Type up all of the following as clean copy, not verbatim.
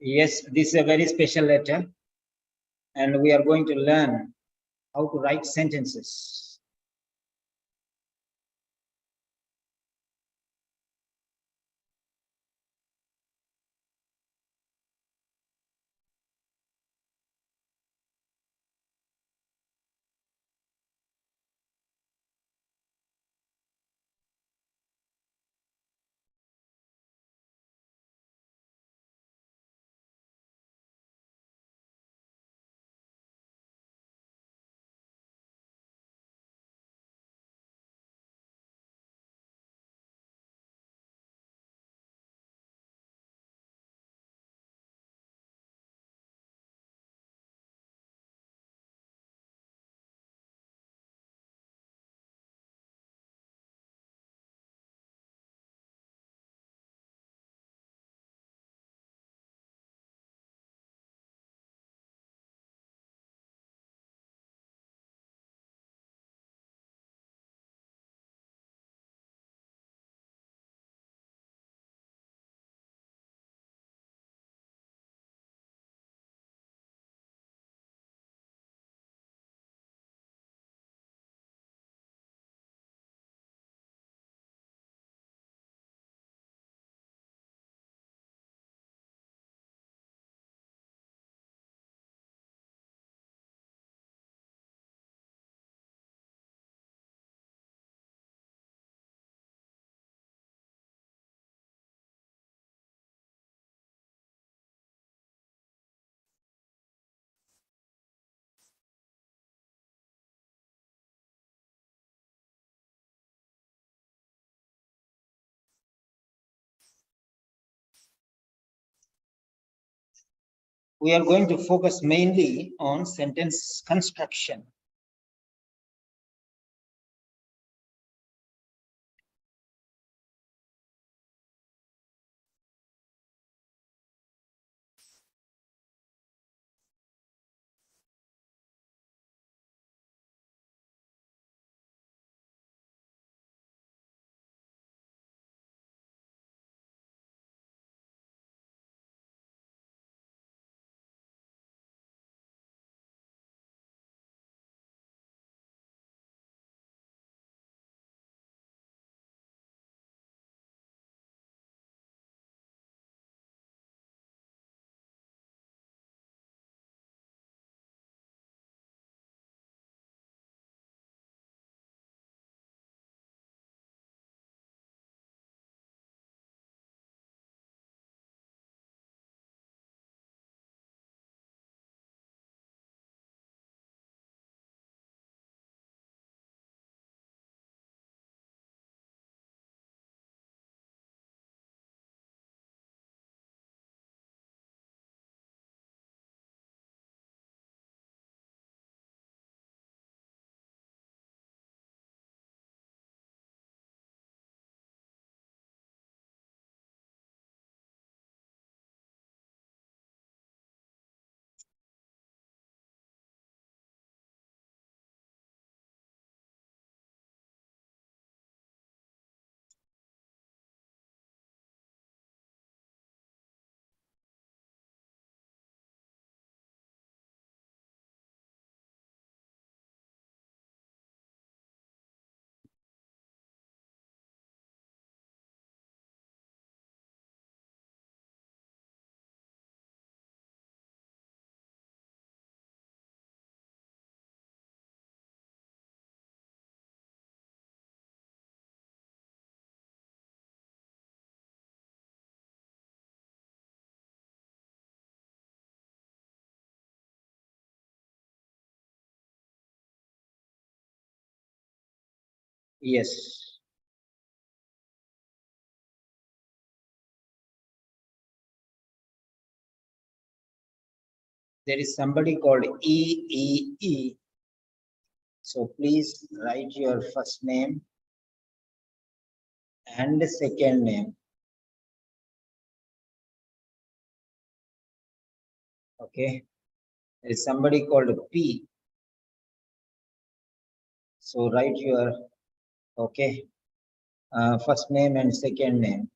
Yes, this is a very special letter, and we are going to learn how to write sentences. We are going to focus mainly on sentence construction. Yes. There is somebody called EEE. So please write your first name and the second name. Okay. There is somebody called P. So write your first name and second name.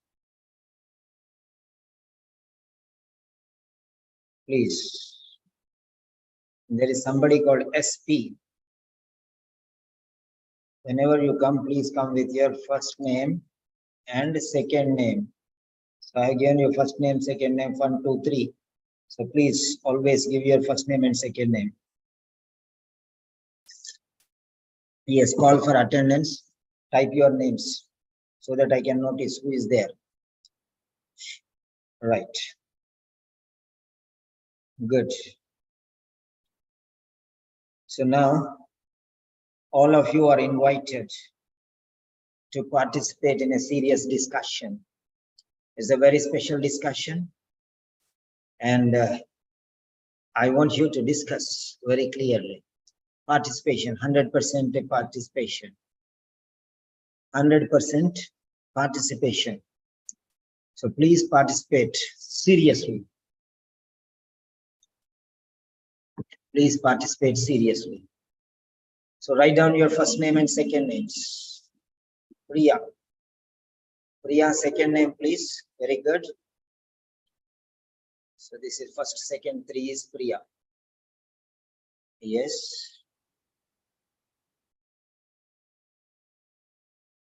Please. There is somebody called SP. Whenever you come, please come with your first name and second name. So I given your first name, second name, 1, 2, 3. So please always give your first name and second name. Yes, call for attendance. Type your names so that I can notice who is there. Right. Good. So now all of you are invited to participate in a serious discussion. It's a very special discussion, and I want you to discuss very clearly. Participation, 100% participation. 100% participation. So please participate seriously. Please participate seriously. So write down your first name and second names. Priya. Priya, second name, please. Very good. So this is first, second, 3 is Priya. Yes.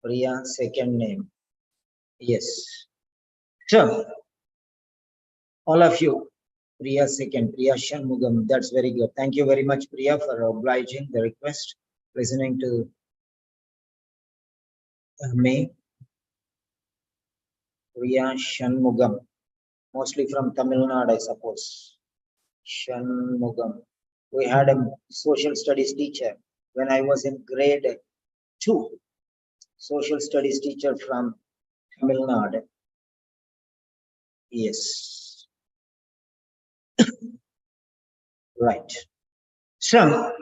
Priya, second name. Yes. Sure. All of you. Priya, second. Priya Shanmugam. That's very good. Thank you very much, Priya, for obliging the request, listening to me. Priya Shanmugam. Mostly from Tamil Nadu, I suppose. Shanmugam. We had a social studies teacher when I was in grade 2. Social studies teacher from Tamil Nadu. Yes. Right. So,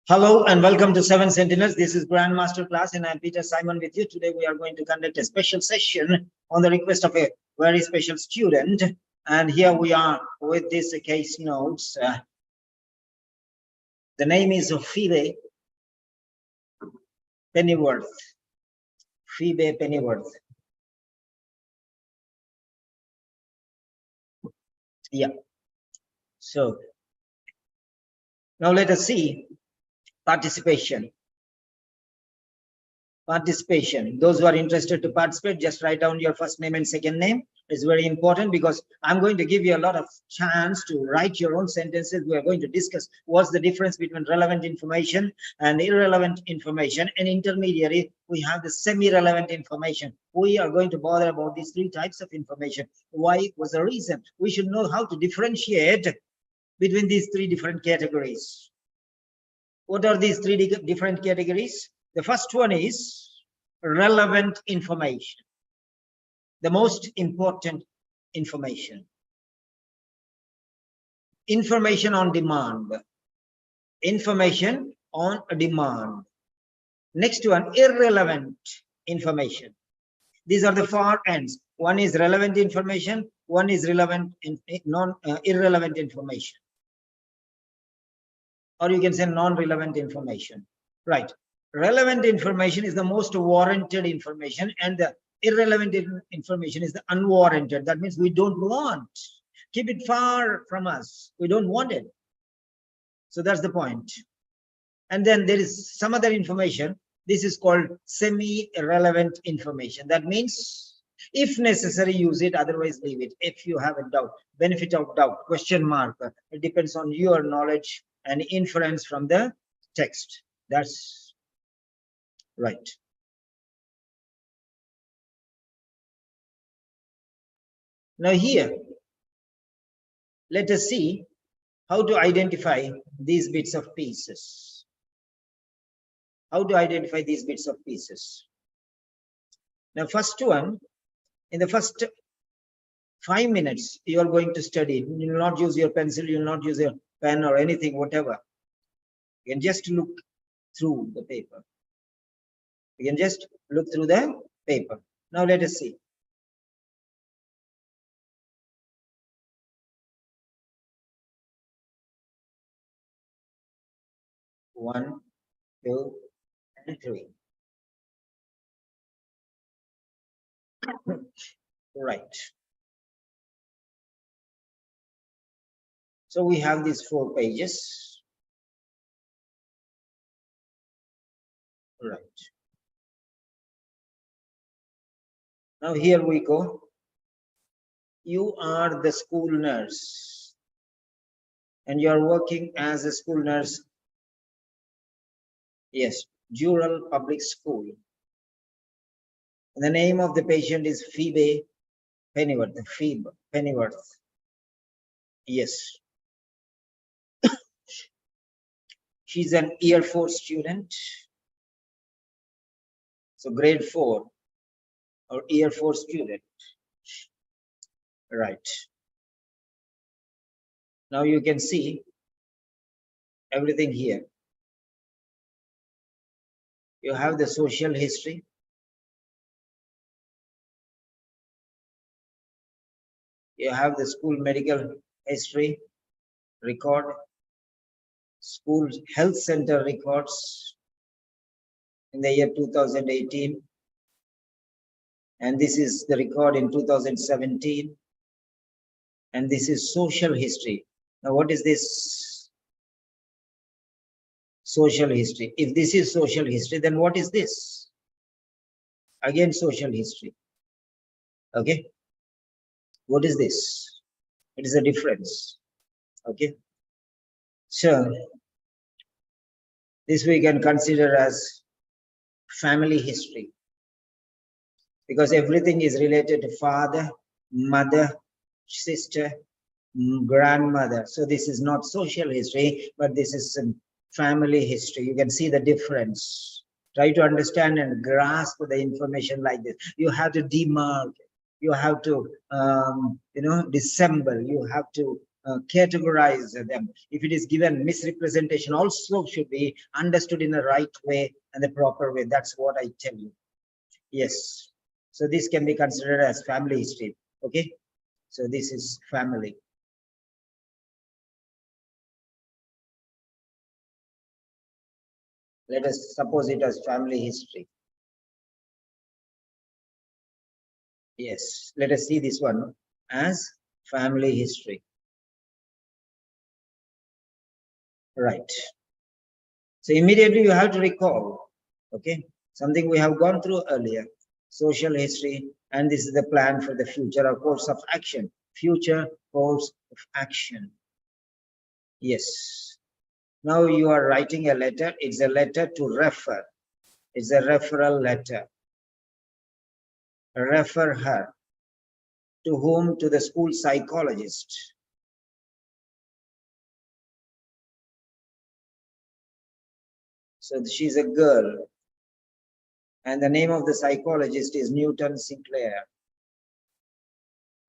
hello and welcome to Seven Sentinels. This is Grand Master Class and I'm Peter Simon with you. Today we are going to conduct a special session on the request of a very special student. And here we are with this case notes. The name is Phoebe Pennyworth. Phoebe Pennyworth. Yeah. So now let us see participation. Participation. Those who are interested to participate, just write down your first name and second name. It's very important because I'm going to give you a lot of chance to write your own sentences. We are going to discuss what's the difference between relevant information and irrelevant information. And intermediary, we have the semi-relevant information. We are going to bother about these 3 types of information. Why was the reason? We should know how to differentiate between these 3 different categories. What are these 3 different categories? The first one is relevant information, the most important information. Information on demand. Information on demand. Next one, irrelevant information. These are the far ends. One is relevant information, one is irrelevant information. Or you can say non-relevant information. Right. Relevant information is the most warranted information and the irrelevant information is the unwarranted. That means we don't want. Keep it far from us. We don't want it. So that's the point. And then there is some other information. This is called semi-relevant information. That means if necessary, use it, otherwise leave it. If you have a doubt, benefit of doubt, question mark, it depends on your knowledge and inference from the text. That's right. Now here, let us see how to identify these bits of pieces. How to identify these bits of pieces. Now, first one, in the first 5 minutes, you are going to study. You will not use your pencil, you will not use your pen or anything, whatever. You can just look through the paper. You can just look through the paper. Now let us see. One, 2, and 3. Right. So we have these 4 pages. Right. Now here we go. You are the school nurse and you are working as a school nurse. Yes, Jural Public School. And the name of the patient is Phoebe Pennyworth. Phoebe Pennyworth. Yes. She's an year 4 student. So grade 4 or year 4 student. Right. Now you can see everything here. You have the social history. You have the school medical history record, school health center records in the year 2018. And this is the record in 2017. And this is social history. Now, what is this social history? If this is social history, then what is this? Again, social history. Okay. What is this? It is a difference. Okay. So, this we can consider as family history, because everything is related to father, mother, sister, grandmother. So this is not social history, but this is some family history. You can see the difference. Try to understand and grasp the information like this. You have to demark, you have to dissemble, you have to categorize them. If it is given, misrepresentation also should be understood in the right way and the proper way. That's what I tell you. Yes. So this can be considered as family history. Okay. So this is family. Let us suppose it as family history. Yes, let us see this one as family history. Right. So immediately you have to recall, okay, something we have gone through earlier, social history, and this is the plan for the future or course of action, future course of action. Yes. Now you are writing a letter. It's a letter to refer. It's a referral letter. Refer her. To whom? To the school psychologist. So she's a girl. And the name of the psychologist is Newton Sinclair.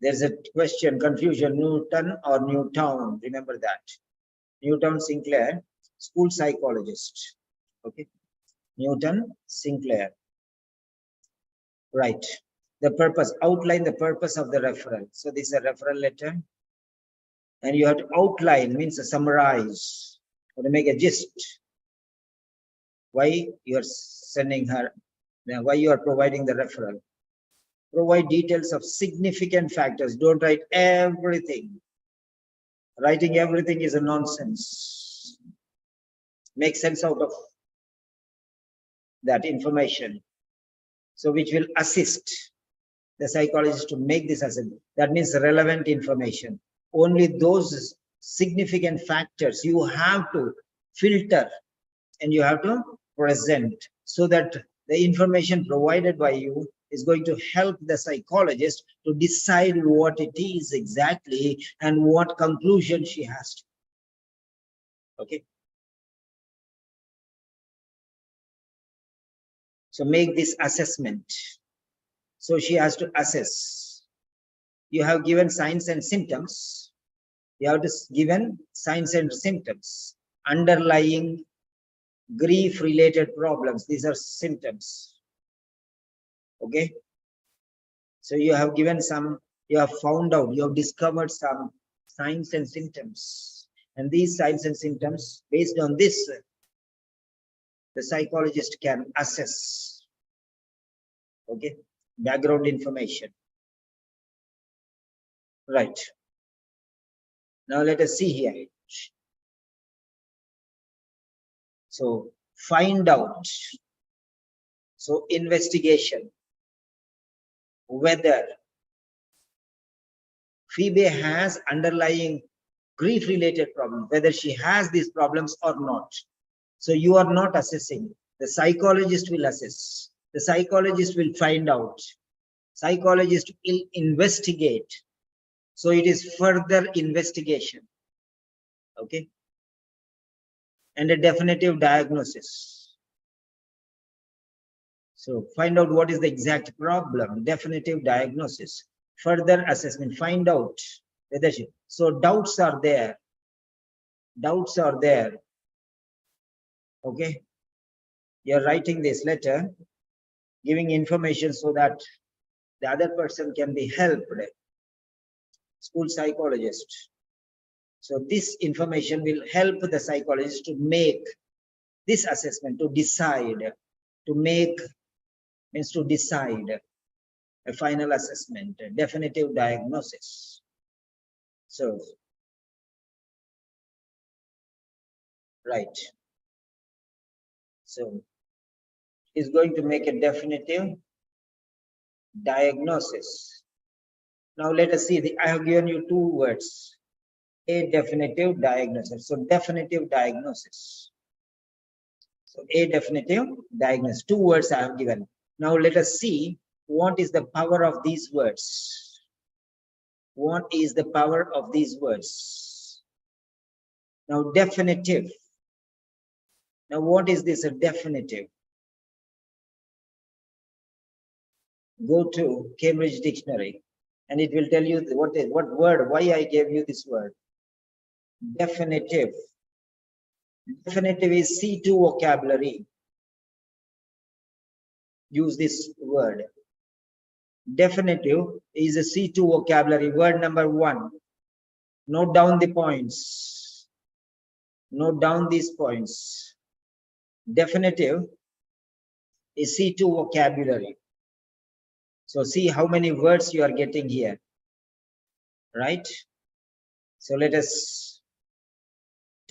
There's a question, confusion, Newton or Newtown. Remember that. Newton Sinclair, school psychologist. Okay. Newton Sinclair. Right. The purpose, outline the purpose of the referral. So this is a referral letter. And you have to outline, means to summarize, or to make a gist. Why you are sending her, why you are providing the referral. Provide details of significant factors. Don't write everything. Writing everything is a nonsense. Make sense out of that information. So which will assist the psychologist to make this assessment. That means relevant information. Only those significant factors you have to filter and you have to present, so that the information provided by you is going to help the psychologist to decide what it is exactly and what conclusion she has to. Okay. So make this assessment. So she has to assess. You have given signs and symptoms. You have to given signs and symptoms. Underlying grief-related problems. These are symptoms. Okay. So you have given some, you have found out, you have discovered some signs and symptoms. And these signs and symptoms, based on this, the psychologist can assess. Okay. Background information. Right. Now let us see here. So find out. So investigation. Whether Phoebe has underlying grief related problems, whether she has these problems or not. So you are not assessing. The psychologist will assess. The psychologist will find out. Psychologist will investigate. So it is further investigation. Okay. And a definitive diagnosis. So find out what is the exact problem, definitive diagnosis, further assessment, find out whether she, so doubts are there. Doubts are there. Okay. You're writing this letter, giving information so that the other person can be helped. School psychologist. So this information will help the psychologist to make this assessment, to decide, to make, means to decide a final assessment, a definitive diagnosis. So, right. So, is going to make a definitive diagnosis. Now let us see, I have given you two words, a definitive diagnosis. So definitive diagnosis. So a definitive diagnosis, two words I have given. Now let us see what is the power of these words. What is the power of these words? Now definitive. Now what is this, a definitive? Go to Cambridge Dictionary and it will tell you what word, why I gave you this word. Definitive. Definitive is C2 vocabulary. Use this word. Definitive is a C2 vocabulary. Word number 1. Note down the points. Note down these points. Definitive is C2 vocabulary. So see how many words you are getting here, right? So let us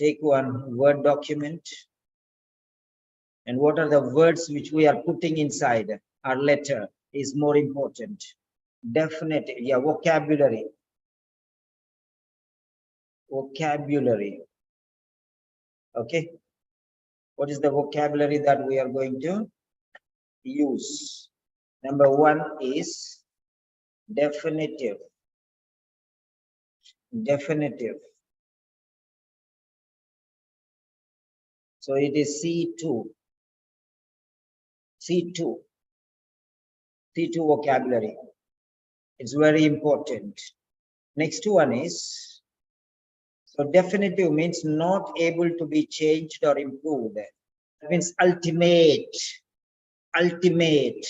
take one Word document. And what are the words which we are putting inside our letter is more important. Definitive, yeah, vocabulary. Vocabulary. Okay. What is the vocabulary that we are going to use? Number 1 is definitive. Definitive. So it is C2. C2. C2 vocabulary. It's very important. Next one is, so definitive means not able to be changed or improved. That means ultimate. Ultimate.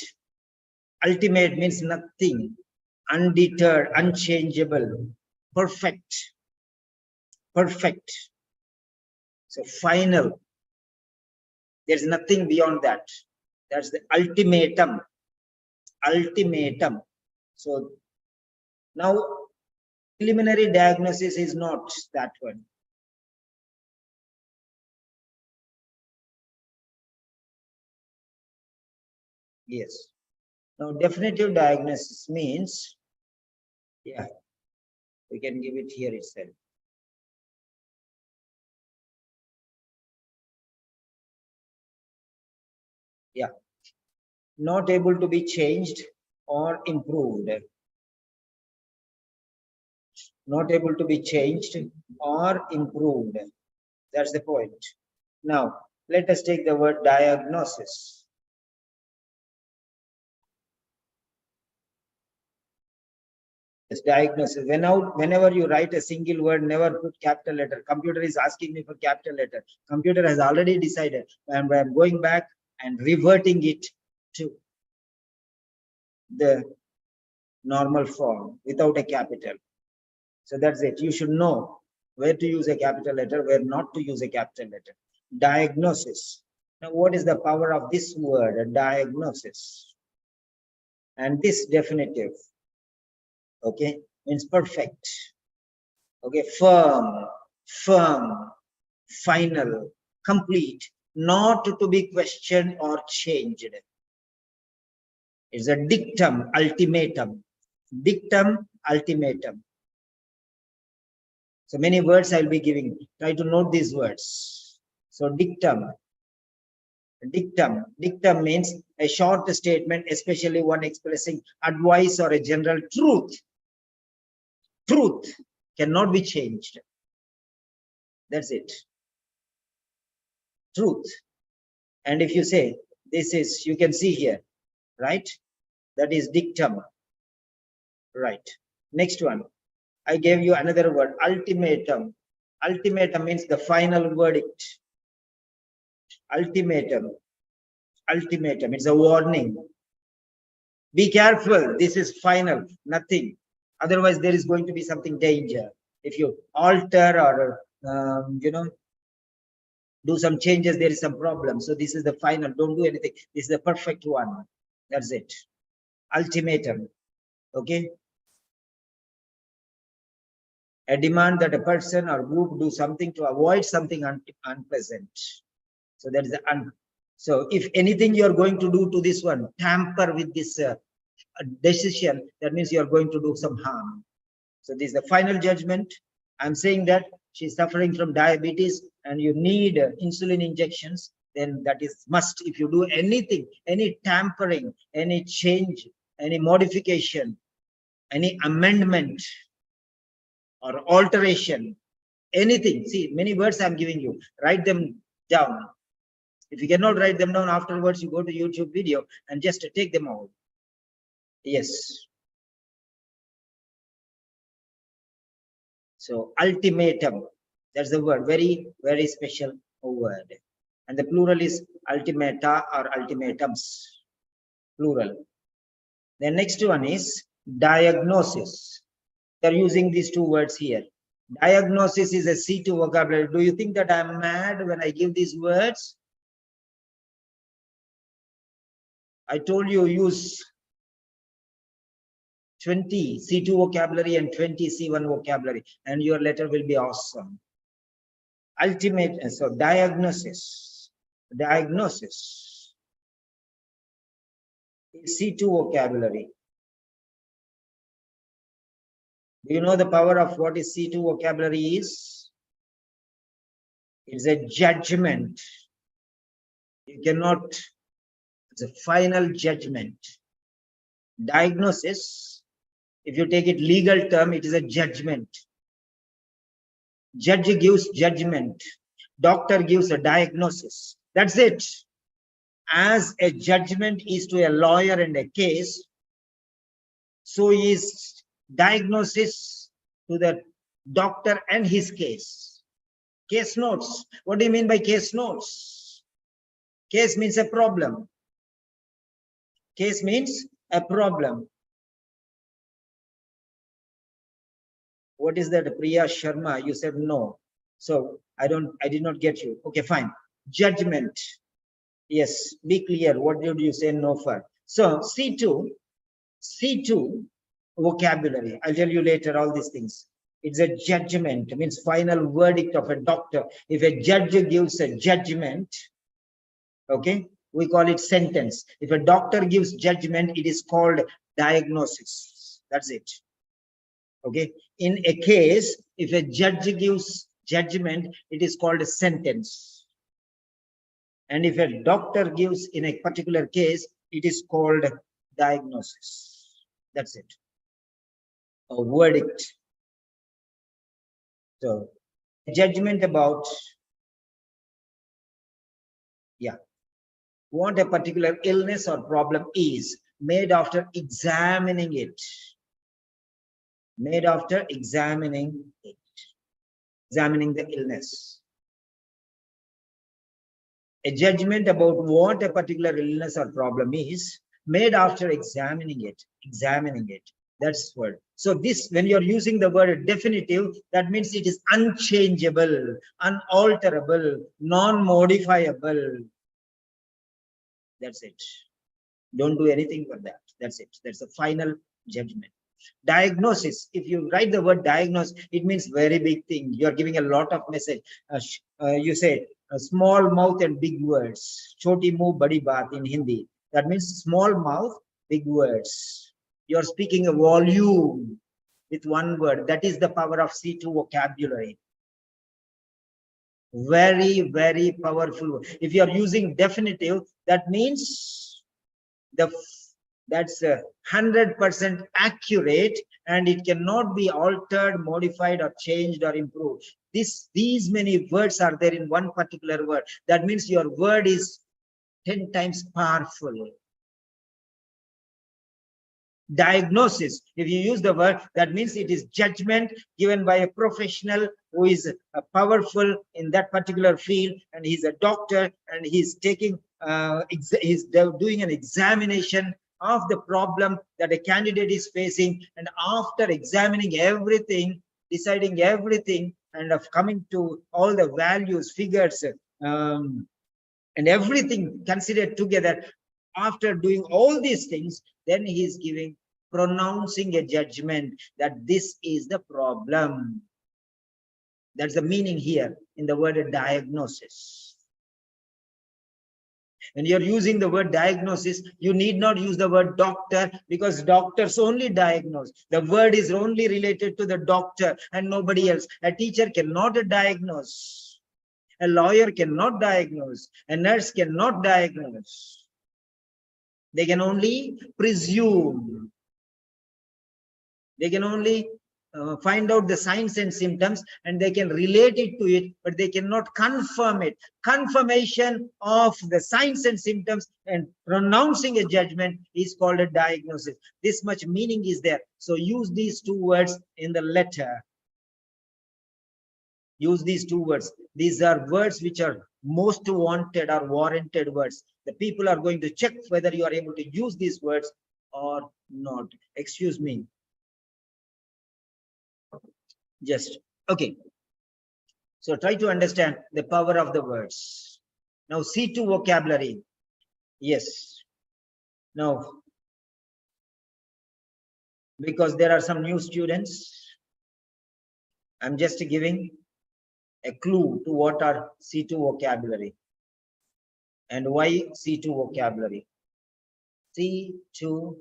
Ultimate means nothing. Undeterred, unchangeable, perfect. Perfect. So final. There's nothing beyond that. That's the ultimatum. Ultimatum. So now preliminary diagnosis is not that one. Yes. Now definitive diagnosis means, yeah, we can give it here itself. Yeah. Not able to be changed or improved. Not able to be changed or improved. That's the point. Now, let us take the word diagnosis. Yes, diagnosis. Whenever you write a single word, never put capital letter. Computer is asking me for capital letter. Computer has already decided. And I'm going back and reverting it to the normal form without a capital. So that's it. You should know where to use a capital letter, where not to use a capital letter. Diagnosis. Now, what is the power of this word, a diagnosis? And this definitive, okay, means perfect. Okay, firm, final, complete, not to be questioned or changed. It's a dictum, ultimatum. Dictum, ultimatum. So many words I'll be giving. Try to note these words. So dictum. Dictum means a short statement, especially one expressing advice or a general truth. Truth cannot be changed. That's it. Truth. And if you say, this is, you can see here, right? That is dictum. Right. Next one. I gave you another word, ultimatum. Ultimatum means the final verdict. Ultimatum. Ultimatum. It's a warning. Be careful. This is final. Nothing. Otherwise, there is going to be something danger. If you alter or, do some changes, there is some problem. So this is the final. Don't do anything. This is the perfect one. That's it. Ultimatum. Okay. A demand that a person or group do something to avoid something unpleasant. So that is the so if anything you are going to do to this one, tamper with this decision, that means you are going to do some harm. So this is the final judgment. I'm saying that she's suffering from diabetes and you need insulin injections, then that is must. If you do anything, any tampering, any change, any modification, any amendment or alteration, anything. See, many words I'm giving you. Write them down. If you cannot write them down afterwards, you go to YouTube video and just take them out. Yes. So ultimatum, that's the word, very, very special word. And the plural is ultimata or ultimatums, plural. The next one is diagnosis. They're using these two words here. Diagnosis is a C2 vocabulary. Do you think that I'm mad when I give these words? I told you use 20 C2 vocabulary and 20 C1 vocabulary, and your letter will be awesome. Ultimate, so diagnosis. Diagnosis is C2 vocabulary. Do you know the power of what is C2 vocabulary is? It's a judgment. You cannot, it's a final judgment. Diagnosis, if you take it legal term, it is a judgment. Judge gives judgment. Doctor gives a diagnosis. That's it. As a judgment is to a lawyer and a case, so is diagnosis to the doctor and his case. Case notes. What do you mean by case notes? Case means a problem. Case means a problem. What is that, Priya Sharma? You said no. So I did not get you. Okay, fine. Judgment. Yes, be clear. What did you say no for? So C2 vocabulary. I'll tell you later all these things. It's a judgment, means final verdict of a doctor. If a judge gives a judgment, okay, we call it sentence. If a doctor gives judgment, it is called diagnosis. That's it. Okay. In a case, if a judge gives judgment, it is called a sentence. And if a doctor gives in a particular case, it is called diagnosis. That's it. A verdict. So, judgment about, what a particular illness or problem is, made after examining it. Made after examining it. Examining the illness. A judgment about what a particular illness or problem is, made after examining it. Examining it. That's word. So this, when you're using the word definitive, that means it is unchangeable, unalterable, non-modifiable. That's it. Don't do anything for that. That's it. That's the final judgment. Diagnosis, if you write the word diagnose, it means very big thing. You are giving a lot of message. You say small mouth and big words. Choti muh badi baat in Hindi. That means small mouth, big words. You are speaking a volume with one word. That is the power of C2 vocabulary. Very, very powerful. If you are using definitive, that means that's 100% accurate, and it cannot be altered, modified, or changed or improved. These many words are there in one particular word. That means your word is 10 times powerful. Diagnosis, if you use the word, that means it is judgment given by a professional who is powerful in that particular field, and he's a doctor, and he's taking he's doing an examination of the problem that a candidate is facing, and after examining everything, deciding everything, and of coming to all the values, figures, and everything considered together, after doing all these things, then he is pronouncing a judgment that this is the problem. That's the meaning here in the word diagnosis. When you're using the word diagnosis, you need not use the word doctor, because doctors only diagnose. The word is only related to the doctor and nobody else. A teacher cannot diagnose. A lawyer cannot diagnose. A nurse cannot diagnose. They can only presume. They can only find out the signs and symptoms, and they can relate it to it, but they cannot confirm it. Confirmation of the signs and symptoms and pronouncing a judgment is called a diagnosis. This much meaning is there. So use these two words in the letter. Use these two words. These are words which are most wanted or warranted words. The people are going to check whether you are able to use these words or not. Excuse me. Just okay. So try to understand the power of the words. Now C2 vocabulary. Yes. Now, because there are some new students, I'm just giving a clue to what are C2 vocabulary and why C2 vocabulary. C2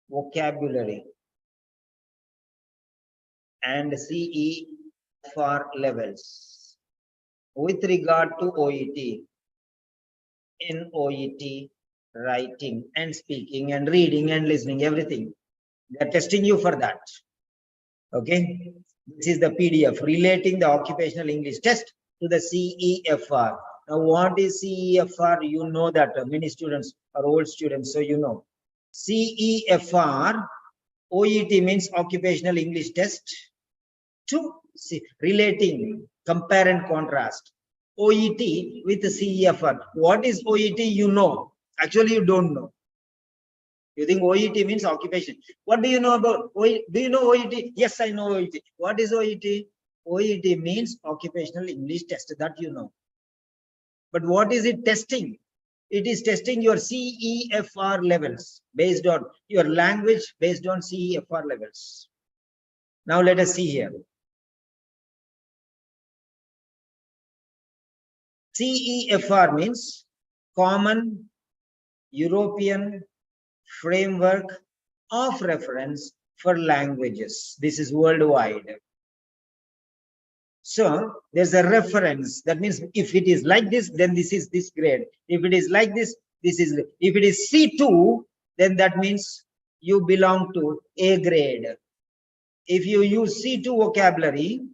vocabulary and CEFR levels with regard to OET. In OET, writing and speaking and reading and listening, everything. They are testing you for that. Okay. This is the PDF relating the occupational English test to the CEFR. Now, what is CEFR? You know that many students are old students, so you know. CEFR, OET means occupational English test. To relating, compare and contrast. OET with CEFR. What is OET? You know. Actually, you don't know. You think OET means occupation. What do you know about OET? Do you know OET? Yes, I know OET. What is OET? OET means occupational English test, that you know. But what is it testing? It is testing your CEFR levels based on your language, based on CEFR levels. Now let us see here. CEFR means Common European Framework of Reference for Languages. This is worldwide. So there's a reference. That means if it is like this, then this is this grade. If it is like this, this is. If it is C2, then that means you belong to A grade. If you use C2 vocabulary,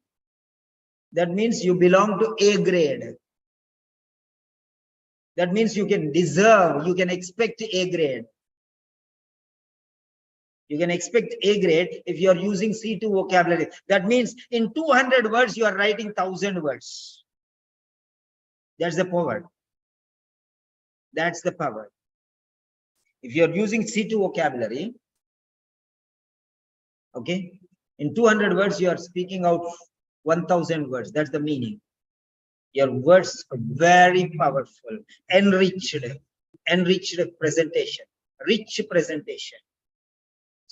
that means you belong to A grade. That means you can deserve, you can expect A grade. You can expect A grade if you are using C2 vocabulary. That means in 200 words, you are writing 1,000 words. That's the power. That's the power. If you are using C2 vocabulary, okay, in 200 words, you are speaking out 1,000 words. That's the meaning. Your words are very powerful, enriched presentation, rich presentation.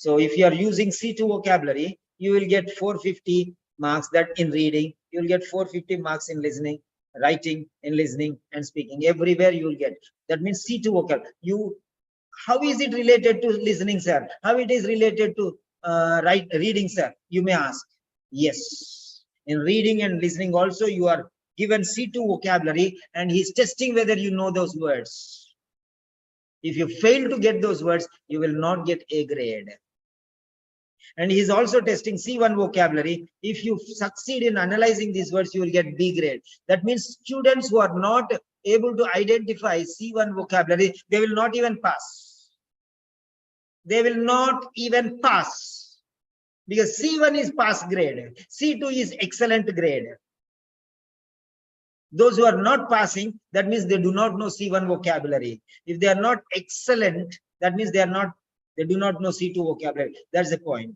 So if you are using C2 vocabulary, you will get 450 marks that in reading, you will get 450 marks in listening, writing, in listening and speaking. Everywhere you will get. That means C2 vocabulary. How is it related to listening, sir? How it is related to reading, sir? You may ask. Yes. In reading and listening also, you are given C2 vocabulary and he's testing whether you know those words. If you fail to get those words, you will not get A grade. And he's also testing C1 vocabulary. If you succeed in analyzing these words, you will get B grade. That means students who are not able to identify C1 vocabulary, they will not even pass. They will not even pass. Because C1 is pass grade. C2 is excellent grade. Those who are not passing, that means they do not know C1 vocabulary. If they are not excellent, that means they do not know C2 vocabulary. That's the point.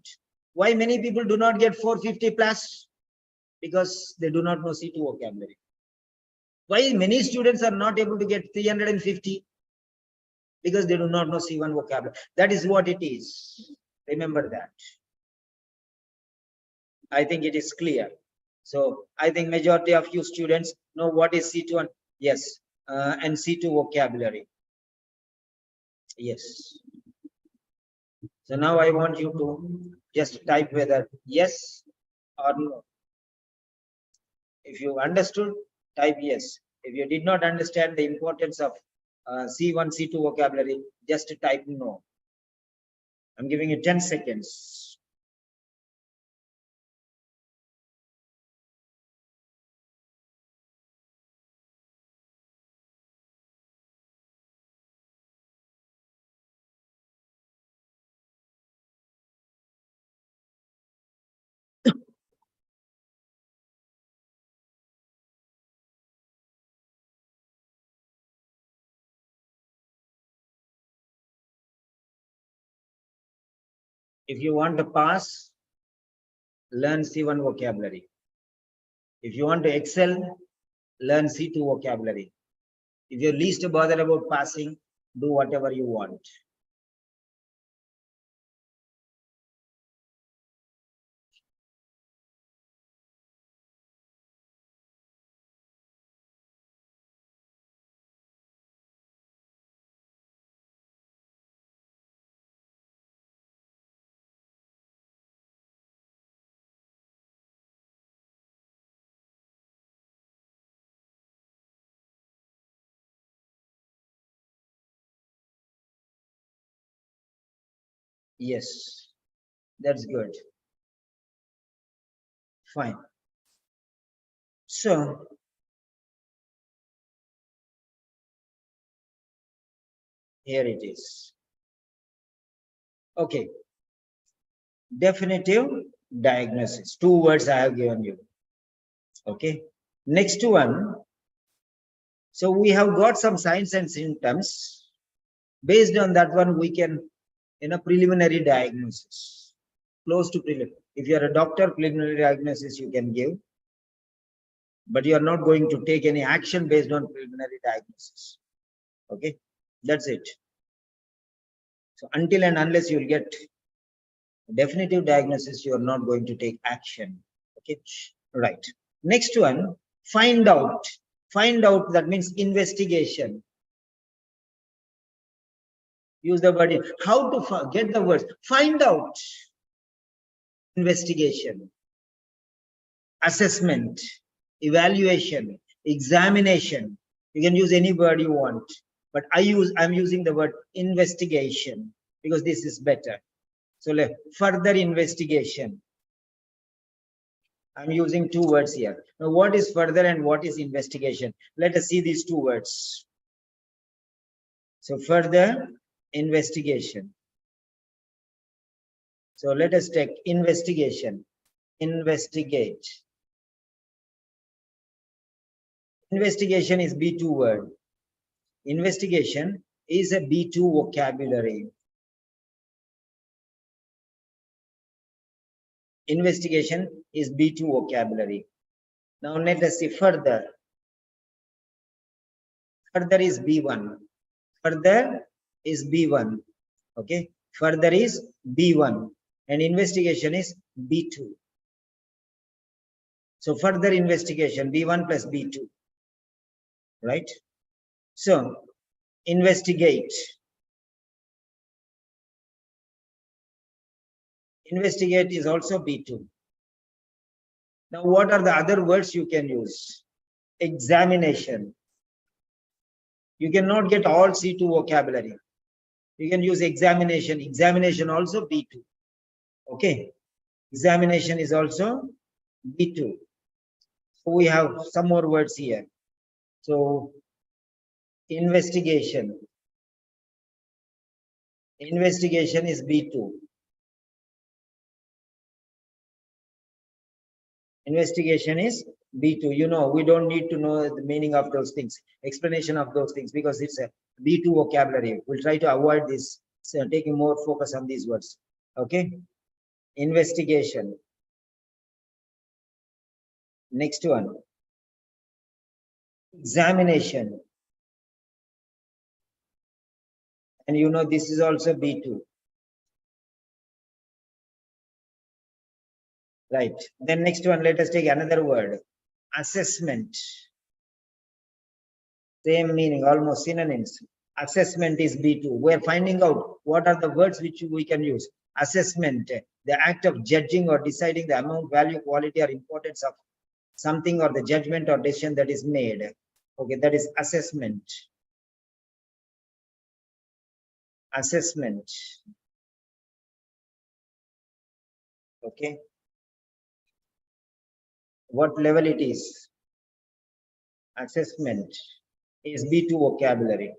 Why many people do not get 450 plus? Because they do not know C2 vocabulary. Why many students are not able to get 350? Because they do not know C1 vocabulary. That is what it is. Remember that. I think it is clear. So I think majority of you students know what is C2 and yes, and C2 vocabulary. Yes. So now I want you to just type whether yes or no. If you understood, type yes. If you did not understand the importance of C1, C2 vocabulary, just type no. I'm giving you 10 seconds. If you want to pass, learn C1 vocabulary. If you want to excel, learn C2 vocabulary. If you're least bothered about passing, do whatever you want. Yes, that's good. Fine. So, here it is. Okay. Definitive diagnosis. 2 words I have given you. Okay. Next one. So we have got some signs and symptoms. Based on that one, we can, preliminary diagnosis. Close to preliminary. If you are a doctor, preliminary diagnosis you can give. But you are not going to take any action based on preliminary diagnosis. Okay. That's it. So until and unless you will get definitive diagnosis, you are not going to take action. Okay. Right. Next one, find out. Find out, that means investigation. Use the word. How to get the words? Find out. Investigation. Assessment. Evaluation. Examination. You can use any word you want. But I'm using the word investigation because this is better. So further investigation. I'm using 2 words here. Now, what is further and what is investigation? Let us see these 2 words. So further investigation. So let us take investigation. Investigate. Investigation is B2 word. Investigation is a B2 vocabulary. Investigation is B2 vocabulary. Now let us see further. Further is B1. Further is B1. Okay. Further is B1 and investigation is B2. So further investigation B1 plus B2, right? So investigate. Investigate is also B2. Now what are the other words you can use? Examination. You cannot get all C2 vocabulary. You can use examination. Examination also B2. Okay. Examination is also B2. So we have some more words here. So investigation. Investigation is B2. Investigation is B2. You know, we don't need to know the meaning of those things, explanation of those things, because it's a B2 vocabulary. We'll try to avoid this, so taking more focus on these words. Okay. Investigation. Next one. Examination. And you know, this is also B2. Right. Then next one, let us take another word. Assessment. Same meaning, almost synonyms. Assessment is B2. We're finding out what are the words which we can use. Assessment, the act of judging or deciding the amount, value, quality, or importance of something, or the judgment or decision that is made. Okay, that is assessment. Assessment. Okay. What level it is? Assessment is B2 vocabulary.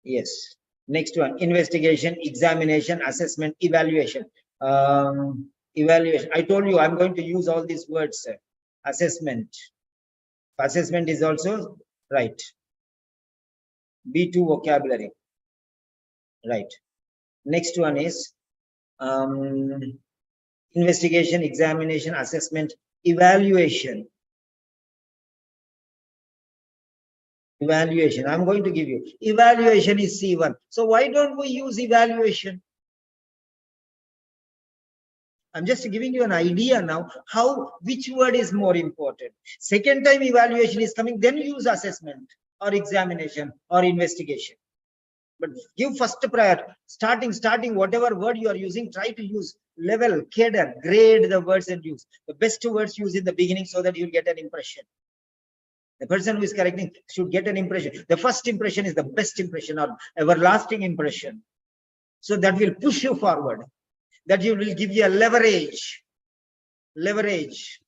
Yes. Next one, investigation, examination, assessment, evaluation. Evaluation. I told you I'm going to use all these words. Assessment. Assessment is also right. B2 vocabulary. Right. Next one is investigation, examination, assessment, evaluation. Evaluation. I'm going to give you. Evaluation is C1. So why don't we use evaluation? I'm just giving you an idea now how, which word is more important. Second time evaluation is coming, then use assessment or examination or investigation. But give first prior, starting whatever word you are using, try to use level, cadre, grade the words and use. The best words use in the beginning so that you'll get an impression. The person who is correcting should get an impression. The first impression is the best impression or everlasting impression. So that will push you forward. That you will give you a leverage. Leverage.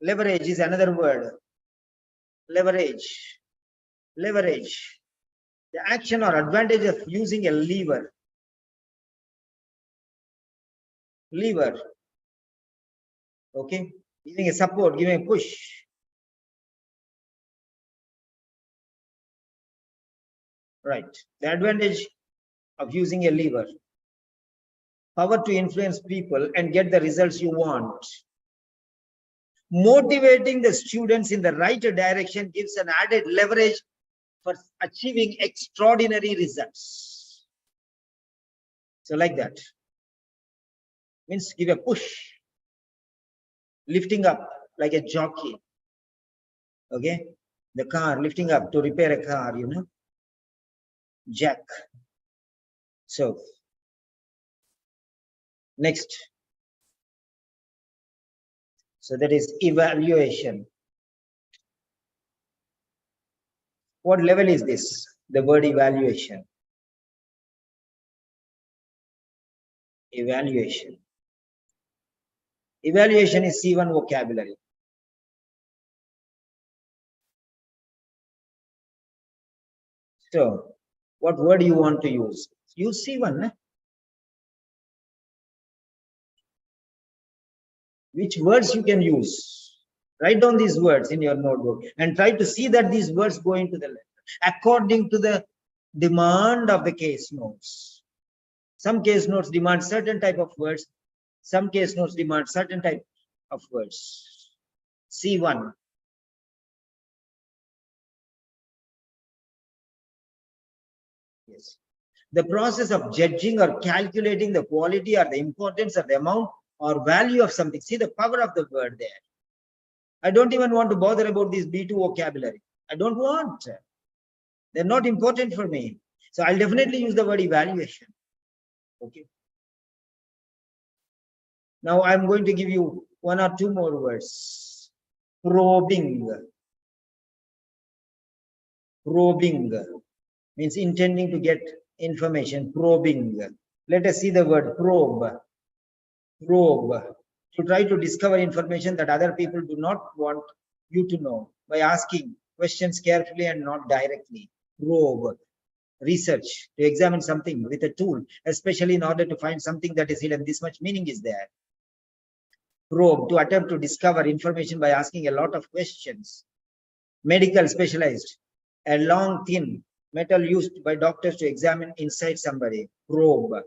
Leverage is another word. Leverage. Leverage. The action or advantage of using a lever. Lever. Okay. Giving a support, giving a push. Right. The advantage of using a lever. Power to influence people and get the results you want. Motivating the students in the right direction gives an added leverage for achieving extraordinary results. So like that. Means give a push. Lifting up like a jockey. Okay. The car, lifting up to repair a car, you know. Jack. So next. So that is evaluation. What level is this? The word evaluation. Evaluation. Evaluation is C1 vocabulary. So what word do you want to use? Use C1. Eh? Which words you can use? Write down these words in your notebook and try to see that these words go into the letter according to the demand of the case notes. Some case notes demand certain type of words. Some case notes demand certain type of words. C1. The process of judging or calculating the quality or the importance or the amount or value of something. See the power of the word there. I don't even want to bother about this B2 vocabulary. I don't want. They're not important for me. So I'll definitely use the word evaluation. Okay. Now I'm going to give you one or two more words. Probing. Probing means intending to get information. Probing. Let us see the word probe. Probe. To try to discover information that other people do not want you to know by asking questions carefully and not directly. Probe. Research, to examine something with a tool, especially in order to find something that is hidden. This much meaning is there. Probe, to attempt to discover information by asking a lot of questions. Medical, specialized, a long thin metal used by doctors to examine inside somebody. Probe,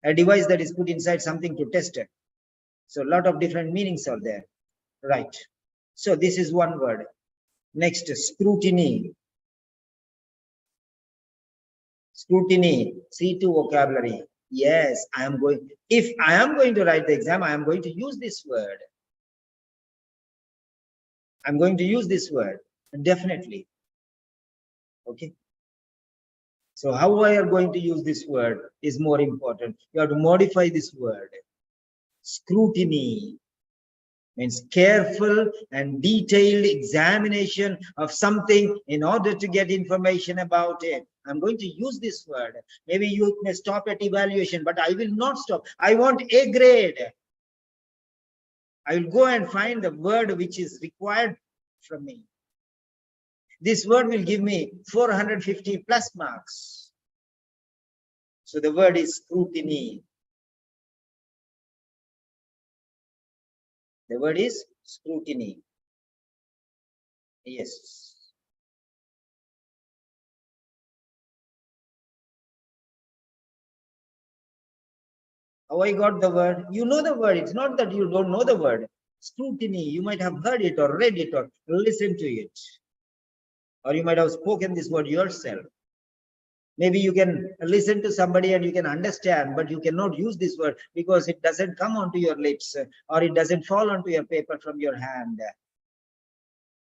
a device that is put inside something to test it. So a lot of different meanings are there. Right. So this is one word. Next, scrutiny. Scrutiny, C2 vocabulary. Yes, if I am going to write the exam, I am going to use this word. I'm going to use this word, definitely. Okay. So how I are going to use this word is more important. You have to modify this word. Scrutiny means careful and detailed examination of something in order to get information about it. I'm going to use this word. Maybe you may stop at evaluation, but I will not stop. I want A grade. I will go and find the word which is required from me. This word will give me 450 plus marks. So the word is scrutiny. The word is scrutiny. Yes. How I got the word? You know the word. It's not that you don't know the word. Scrutiny. You might have heard it or read it or listened to it. Or you might have spoken this word yourself. Maybe you can listen to somebody and you can understand, but you cannot use this word because it doesn't come onto your lips or it doesn't fall onto your paper from your hand.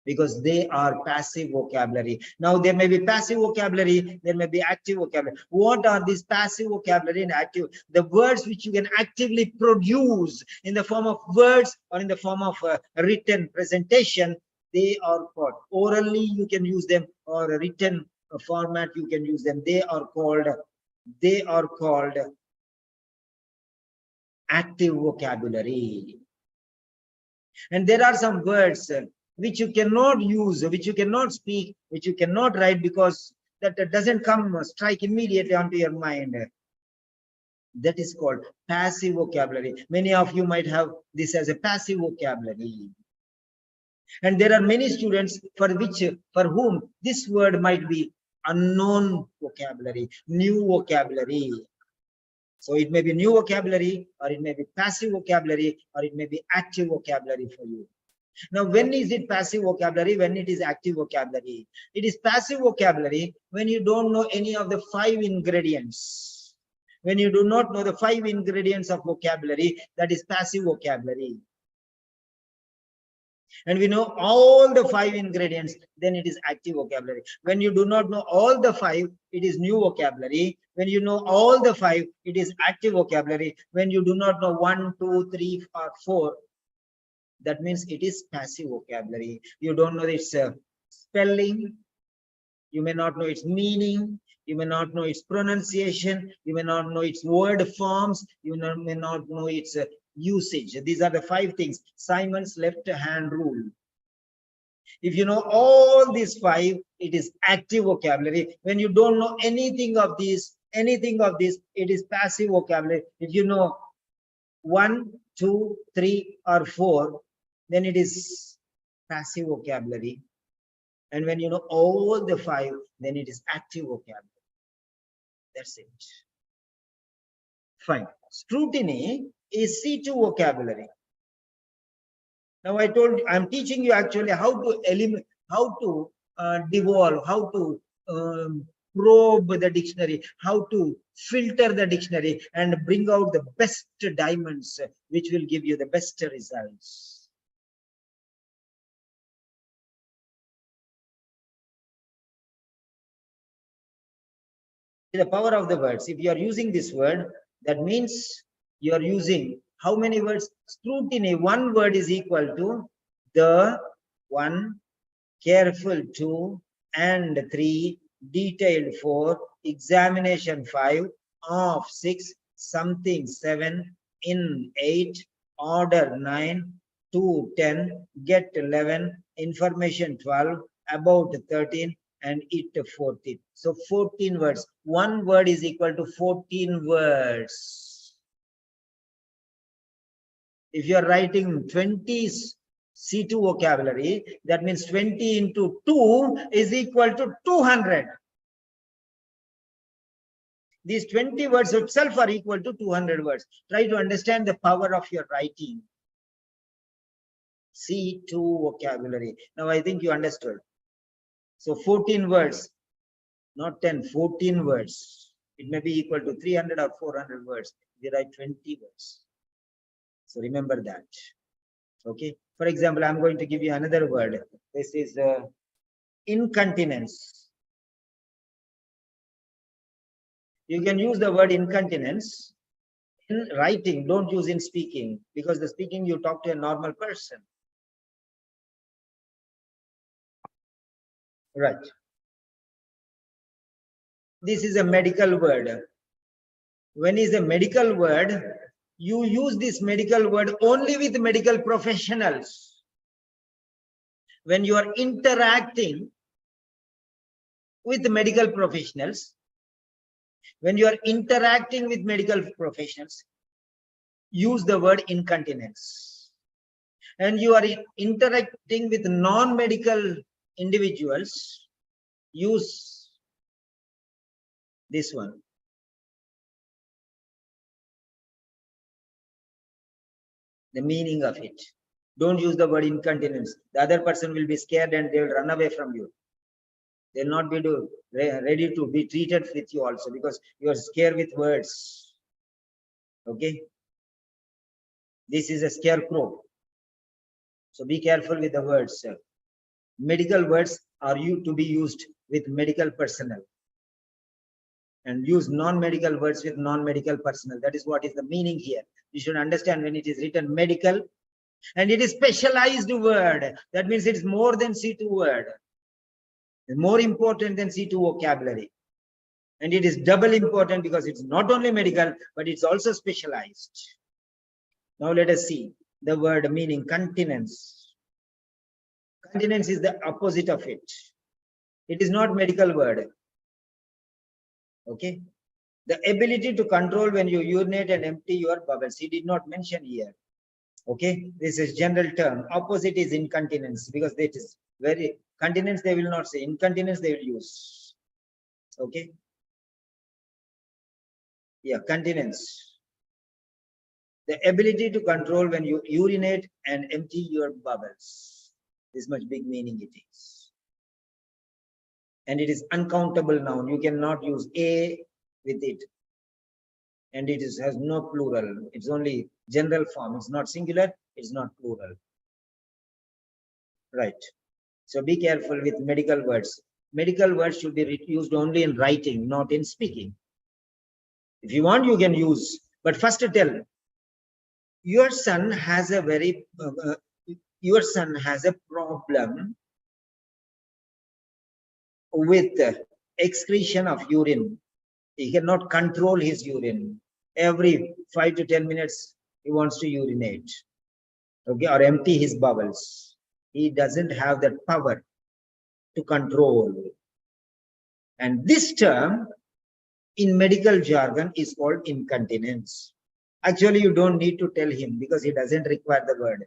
Because they are passive vocabulary. Now, there may be passive vocabulary, there may be active vocabulary. What are these passive vocabulary and active? The words which you can actively produce in the form of words or in the form of written presentation, they are called. Orally, you can use them, or a written format, you can use them. They are called active vocabulary. And there are some words which you cannot use, which you cannot speak, which you cannot write because that doesn't strike immediately onto your mind. That is called passive vocabulary. Many of you might have this as a passive vocabulary. And there are many students for whom this word might be unknown vocabulary, new vocabulary. So it may be new vocabulary, or it may be passive vocabulary, or it may be active vocabulary for you. Now, when is it passive vocabulary? When it is active vocabulary? It is passive vocabulary when you don't know any of the 5 ingredients. When you do not know the 5 ingredients of vocabulary, that is passive vocabulary. And we know all the 5 ingredients, then it is active vocabulary. When you do not know all the 5, it is new vocabulary. When you know all the 5, it is active vocabulary. When you do not know 1, 2, 3, or 4, that means it is passive vocabulary. You don't know its spelling. You may not know its meaning. You may not know its pronunciation. You may not know its word forms. You may not know its usage. These are the 5 things. Simon's left hand rule. If you know all these 5, it is active vocabulary. When you don't know anything of these, it is passive vocabulary. If you know 1, 2, 3, or 4, then it is passive vocabulary. And when you know all the 5, then it is active vocabulary. That's it. Fine. Scrutiny is C2 vocabulary. Now I'm teaching you actually how to eliminate, how to devolve, how to probe the dictionary, how to filter the dictionary and bring out the best diamonds, which will give you the best results. The power of the words. If you are using this word, that means you are using how many words? Scrutiny. One word is equal to the, one, careful, 2, and 3, detailed, 4, examination, 5, of, 6, something, 7, in, 8, order, 9, to, 10, get, 11, information, 12, about, 13, and it, 14. So 14 words. One word is equal to 14 words. If you are writing 20 C2 vocabulary, that means 20 into 2 is equal to 200. These 20 words itself are equal to 200 words. Try to understand the power of your writing. C2 vocabulary. Now I think you understood. So 14 words, not 10, 14 words. It may be equal to 300 or 400 words. We write 20 words. So remember that. Okay. For example, I'm going to give you another word. This is incontinence. You can use the word incontinence in writing. Don't use in speaking, because the speaking you talk to a normal person. Right. This is a medical word. When is a medical word, you use this medical word only with medical professionals. When you are interacting with medical professionals, when you are interacting with medical professionals, use the word incontinence. And you are interacting with non-medical individuals, use this one. The meaning of it. Don't use the word incontinence. The other person will be scared and they will run away from you. They'll not be ready to be treated with you also, because you are scared with words. Okay. This is a scarecrow. So be careful with the words. Medical words are to be used with medical personnel, and use non-medical words with non-medical personnel. That is what is the meaning here. You should understand when it is written medical and it is specialized word. That means it's more than C2 word. It's more important than C2 vocabulary. And it is double important because it's not only medical, but it's also specialized. Now let us see the word meaning continence. Continence is the opposite of it. It is not medical word. Okay. The ability to control when you urinate and empty your bowels. He did not mention here. Okay. This is general term. Opposite is incontinence, because that is very continence. They will not say incontinence. They will use. Okay. Yeah. Continence. The ability to control when you urinate and empty your bowels. This much big meaning it is. And it is uncountable noun. You cannot use a with it. And it has no plural. It's only general form. It's not singular. It's not plural. Right. So be careful with medical words. Medical words should be used only in writing, not in speaking. If you want, you can use. But first to tell, your son has a problem with excretion of urine. He cannot control his urine. Every 5 to 10 minutes, he wants to urinate, okay, or empty his bowels. He doesn't have that power to control. And this term in medical jargon is called incontinence. Actually, you don't need to tell him, because he doesn't require the word.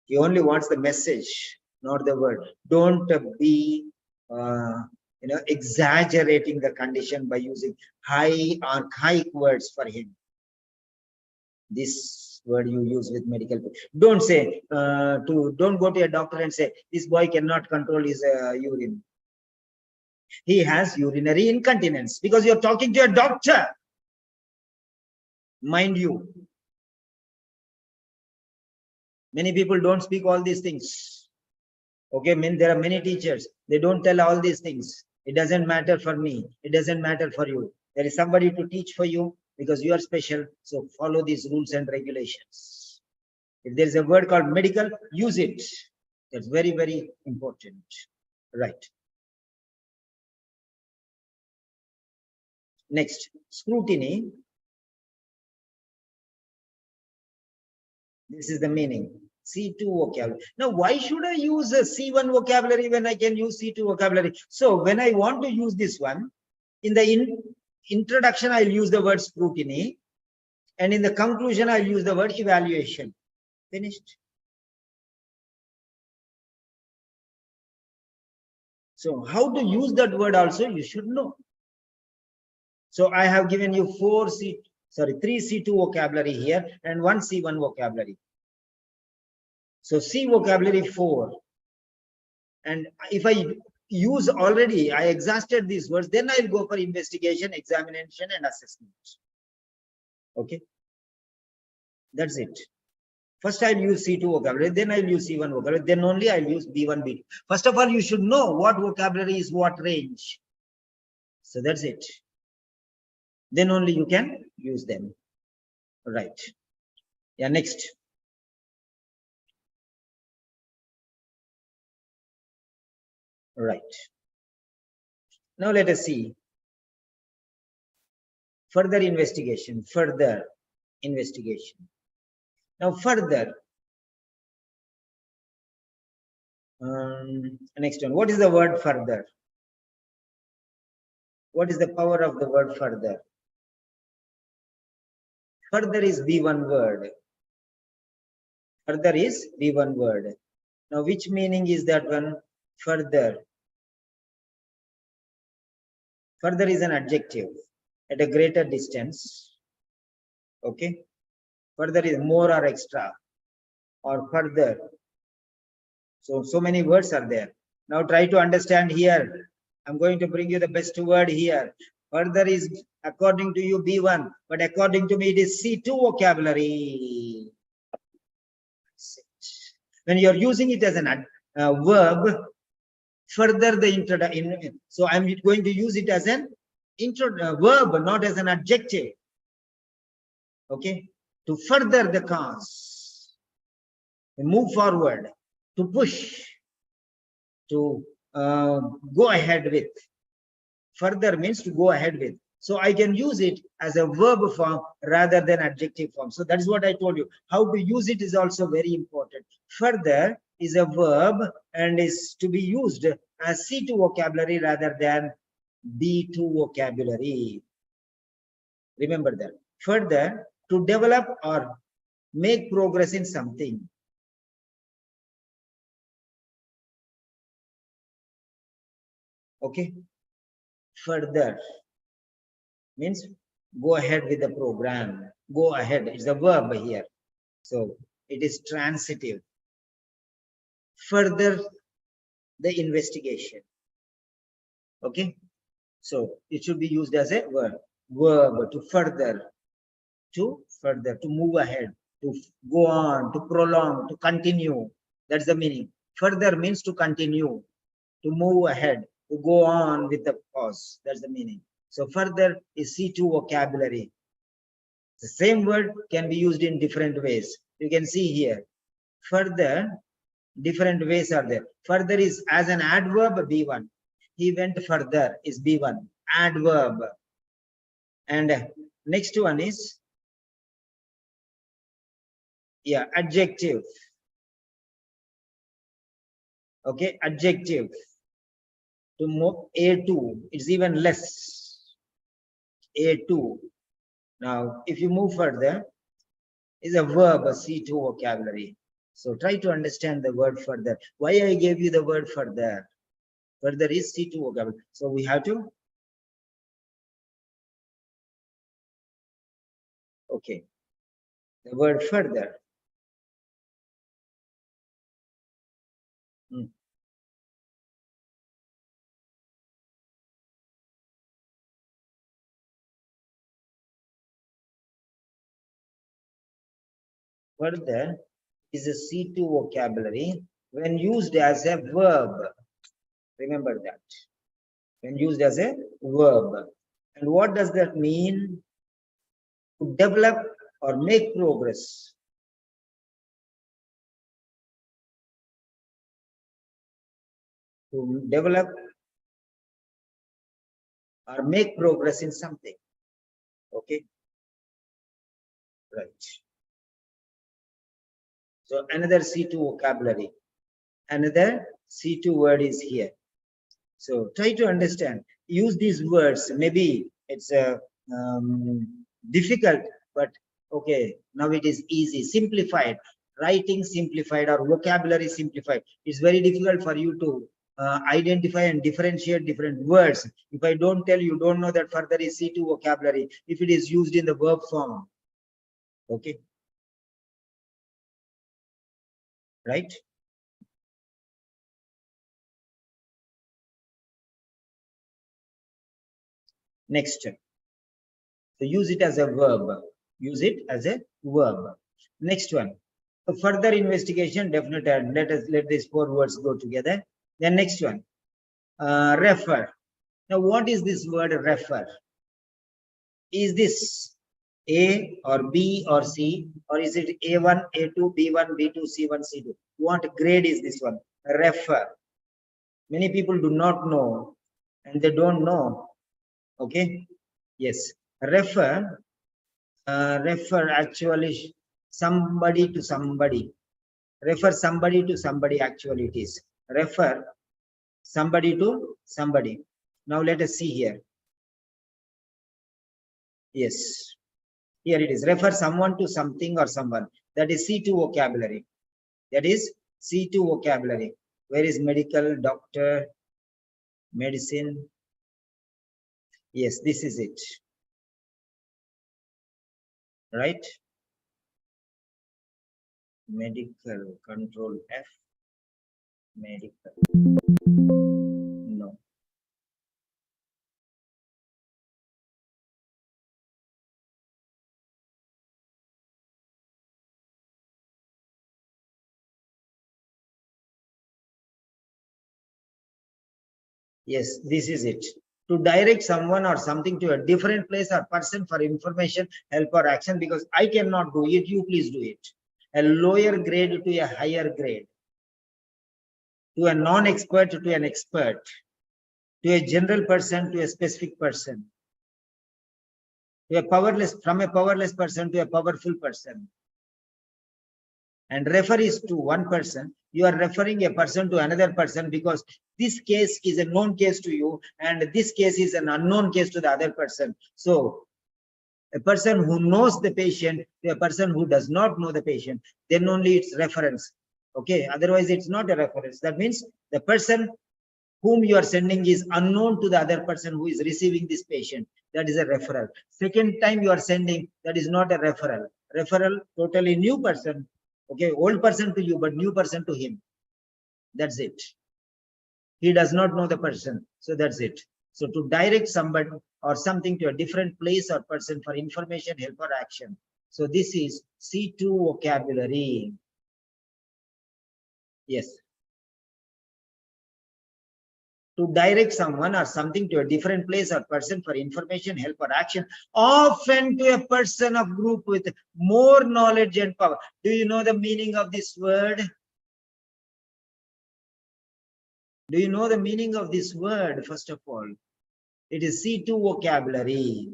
He only wants the message, not the word. Don't be exaggerating the condition by using high archaic words for him. This word you use with medical. Don't say don't go to a doctor and say this boy cannot control his urine. He has urinary incontinence, because you're talking to a doctor. Mind you, many people don't speak all these things. Okay, there are many teachers, they don't tell all these things. It doesn't matter for me. It doesn't matter for you. There is somebody to teach for you because you are special. So follow these rules and regulations. If there is a word called medical, use it. That's very, very important. Right. Next, scrutiny. This is the meaning. C2 vocabulary. Now, why should I use a C1 vocabulary when I can use C2 vocabulary? So when I want to use this one, in the introduction, I'll use the word scrutiny. And in the conclusion, I'll use the word evaluation. Finished. So how to use that word also, you should know. So I have given you 3 C2 vocabulary here and 1 C1 vocabulary. So C vocabulary 4. And if I use already, I exhausted these words, then I'll go for investigation, examination, and assessment. Okay. That's it. First, I'll use C2 vocabulary, then I'll use C1 vocabulary, then only I'll use B1, B2. First of all, you should know what vocabulary is what range. So that's it. Then only you can use them. Right. Yeah, next. Right. Now let us see. Further investigation. Now further. Next one. What is the word further? What is the power of the word further? Further is B1 word. Further is B1 word. Now which meaning is that one? Further. Further is an adjective. At a greater distance. Okay. Further is more or extra. Or further. So many words are there. Now try to understand here. I'm going to bring you the best word here. Further is, according to you, B1, but according to me, it is C2 vocabulary. When you're using it as a verb, further the introduction. So I'm going to use it as an verb, not as an adjective. Okay, to further the cause, move forward, to push, to go ahead with. Further means to go ahead with. So I can use it as a verb form rather than adjective form. So that is what I told you. How to use it is also very important. Further is a verb and is to be used as C2 vocabulary rather than B2 vocabulary. Remember that. Further, to develop or make progress in something. Okay. Further means go ahead with the program. Go ahead. It's a verb here. So it is transitive. Further the investigation. Okay. So it should be used as a verb. Verb to further, to move ahead, to go on, to prolong, to continue. That's the meaning. Further means to continue, to move ahead, to go on with the cause. That's the meaning. So further is C2 vocabulary. The same word can be used in different ways. You can see here. Further, different ways are there. Further is as an adverb, B1. He went further is B1. Adverb. And next one is, yeah, adjective. Okay, adjective. To move A2, it's even less. A2. Now, if you move further, is a verb, a C2 vocabulary. So try to understand the word further. Why I gave you the word further? Further is C2 vocabulary. So we have to. Okay. The word further. Further is a C2 vocabulary when used as a verb. Remember that. When used as a verb. And what does that mean? To develop or make progress. To develop or make progress in something. Okay. Right. So another C2 vocabulary. Another C2 word is here. So try to understand. Use these words. Maybe it's difficult, but okay, now it is easy. Simplified. Writing simplified or vocabulary simplified. It's very difficult for you to identify and differentiate different words. If I don't tell you, don't know that further is C2 vocabulary if it is used in the verb form. Okay. Right? Next. So use it as a verb. Use it as a verb. Next one. So further investigation, definitely. Let these 4 words go together. Then next one. Refer. Now, what is this word refer? Is this A or B or C, or is it A1, A2, B1, B2, C1, C2? What grade is this one? Refer. Many people do not know, and they don't know. Okay. Yes. Refer. Refer actually somebody to somebody. Refer somebody to somebody. Actually, it is refer somebody to somebody. Now let us see here. Yes, here it is. Refer someone to something or someone. That is C2 vocabulary. That is C2 vocabulary. Where is medical, doctor, medicine? Yes, this is it. Right? Medical, control F. Medical. No. Yes, this is it. To direct someone or something to a different place or person for information, help or action, because I cannot do it, you please do it. A lower grade to a higher grade. To a non-expert to an expert. To a general person to a specific person. To a powerless, from a powerless person to a powerful person. And refer is to one person. You are referring a person to another person because this case is a known case to you and this case is an unknown case to the other person. So a person who knows the patient to a person who does not know the patient, then only it's reference. Okay, otherwise it's not a reference. That means the person whom you are sending is unknown to the other person who is receiving this patient. That is a referral. Second time you are sending, that is not a referral. Referral, totally new person. Okay, old person to you, but new person to him. That's it. He does not know the person. So that's it. So to direct somebody or something to a different place or person for information, help or action. So this is C2 vocabulary. Yes. To direct someone or something to a different place or person for information, help or action, often to a person of group with more knowledge and power. Do you know the meaning of this word? Do you know the meaning of this word? First of all, it is C2 vocabulary.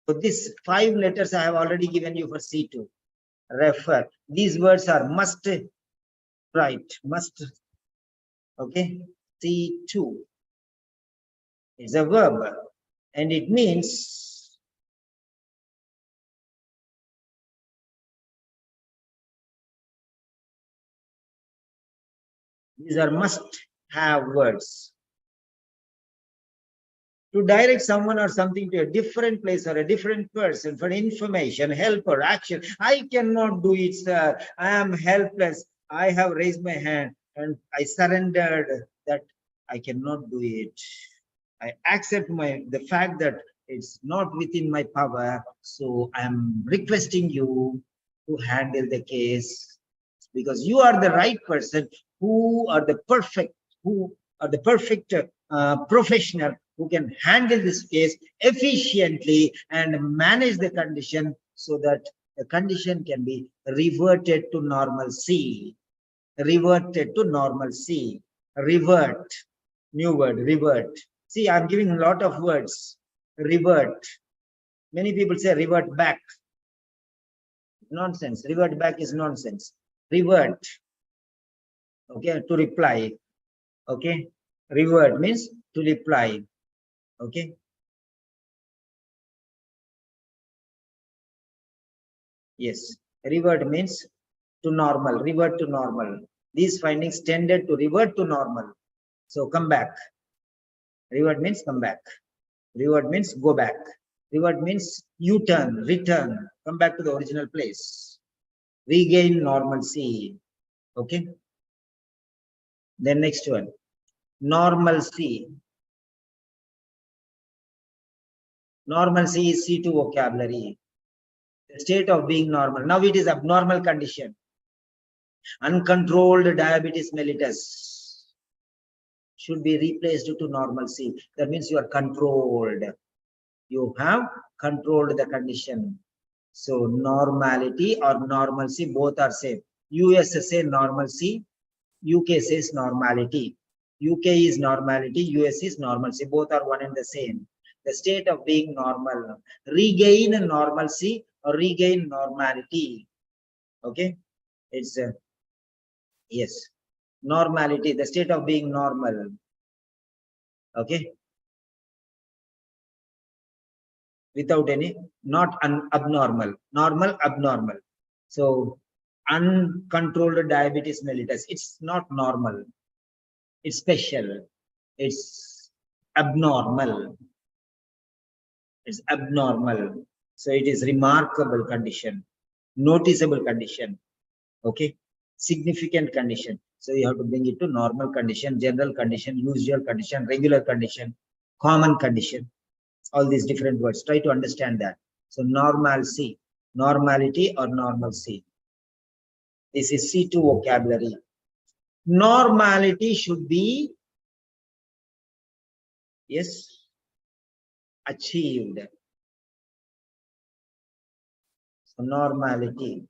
So these 5 letters I have already given you for C2. Refer. These words are must, right? Must. Okay. C2. It's a verb. And it means these are must have words. To direct someone or something to a different place or a different person for information, help or action. I cannot do it, sir. I am helpless. I have raised my hand and I surrendered that I cannot do it. I accept the fact that it's not within my power. So I am requesting you to handle the case, because you are the right person who are the perfect professional who can handle this case efficiently and manage the condition so that the condition can be reverted to normalcy. Reverted to normalcy. Revert. New word, revert. See, I'm giving a lot of words. Revert. Many people say revert back. Nonsense. Revert back is nonsense. Revert. Okay, to reply. Okay. Revert means to reply. Okay. Yes. Revert means to normal. Revert to normal. These findings tended to revert to normal. So come back. Revert means come back. Revert means go back. Revert means U-turn, return, come back to the original place. Regain normalcy. Okay. Then next one. Normalcy. Normalcy is C2 vocabulary. The state of being normal. Now it is abnormal condition. Uncontrolled diabetes mellitus should be replaced to normalcy. That means you are controlled. You have controlled the condition. So normality or normalcy, both are same. US say normalcy, UK says normality. UK is normality, US is normalcy. Both are one and the same. The state of being normal. Regain normalcy or regain normality. Okay. It's yes. Normality, the state of being normal. Okay. Without any, not abnormal. Normal, abnormal. So uncontrolled diabetes mellitus, it's not normal. It's special. It's abnormal. It's abnormal. So it is remarkable condition, noticeable condition. Okay. Significant condition. So you have to bring it to normal condition, general condition, usual condition, regular condition, common condition. All these different words. Try to understand that. So normalcy, normality or normalcy. This is C2 vocabulary. Normality should be, yes, achieved. So normality.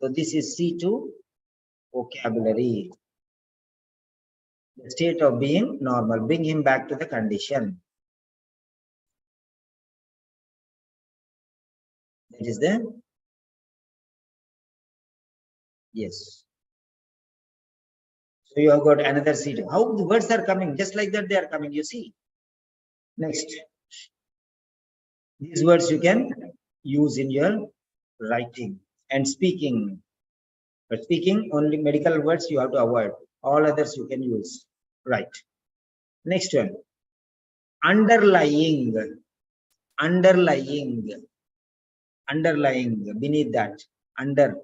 So this is C2 vocabulary. The state of being normal. Bring him back to the condition. That is the, yes. So you have got another C2. How the words are coming? Just like that they are coming, you see. Next. These words you can use in your writing and speaking. But speaking, only medical words you have to avoid. All others you can use. Right. Next one. Underlying. Underlying. Underlying. Beneath that. Under.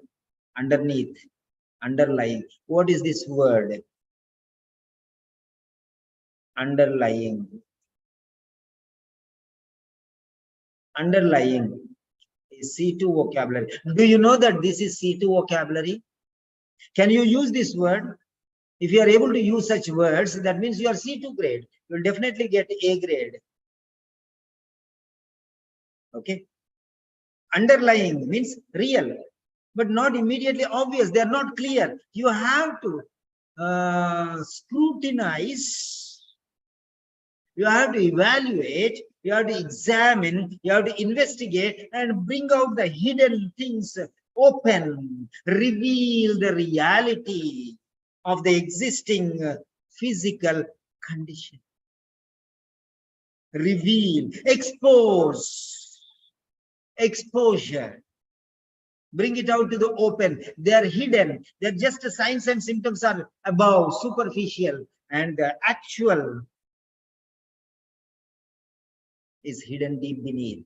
Underneath. Underlying. What is this word? Underlying. Underlying is C2 vocabulary. Do you know that this is C2 vocabulary? Can you use this word? If you are able to use such words, that means you are C2 grade. You will definitely get A grade. Okay. Underlying means real, but not immediately obvious. They are not clear. You have to scrutinize. You have to evaluate. You have to examine. You have to investigate and bring out the hidden things. Open, reveal the reality of the existing physical condition. Reveal, expose, exposure. Bring it out to the open. They are hidden. They're just the signs and symptoms are above, superficial, and the actual is hidden deep beneath.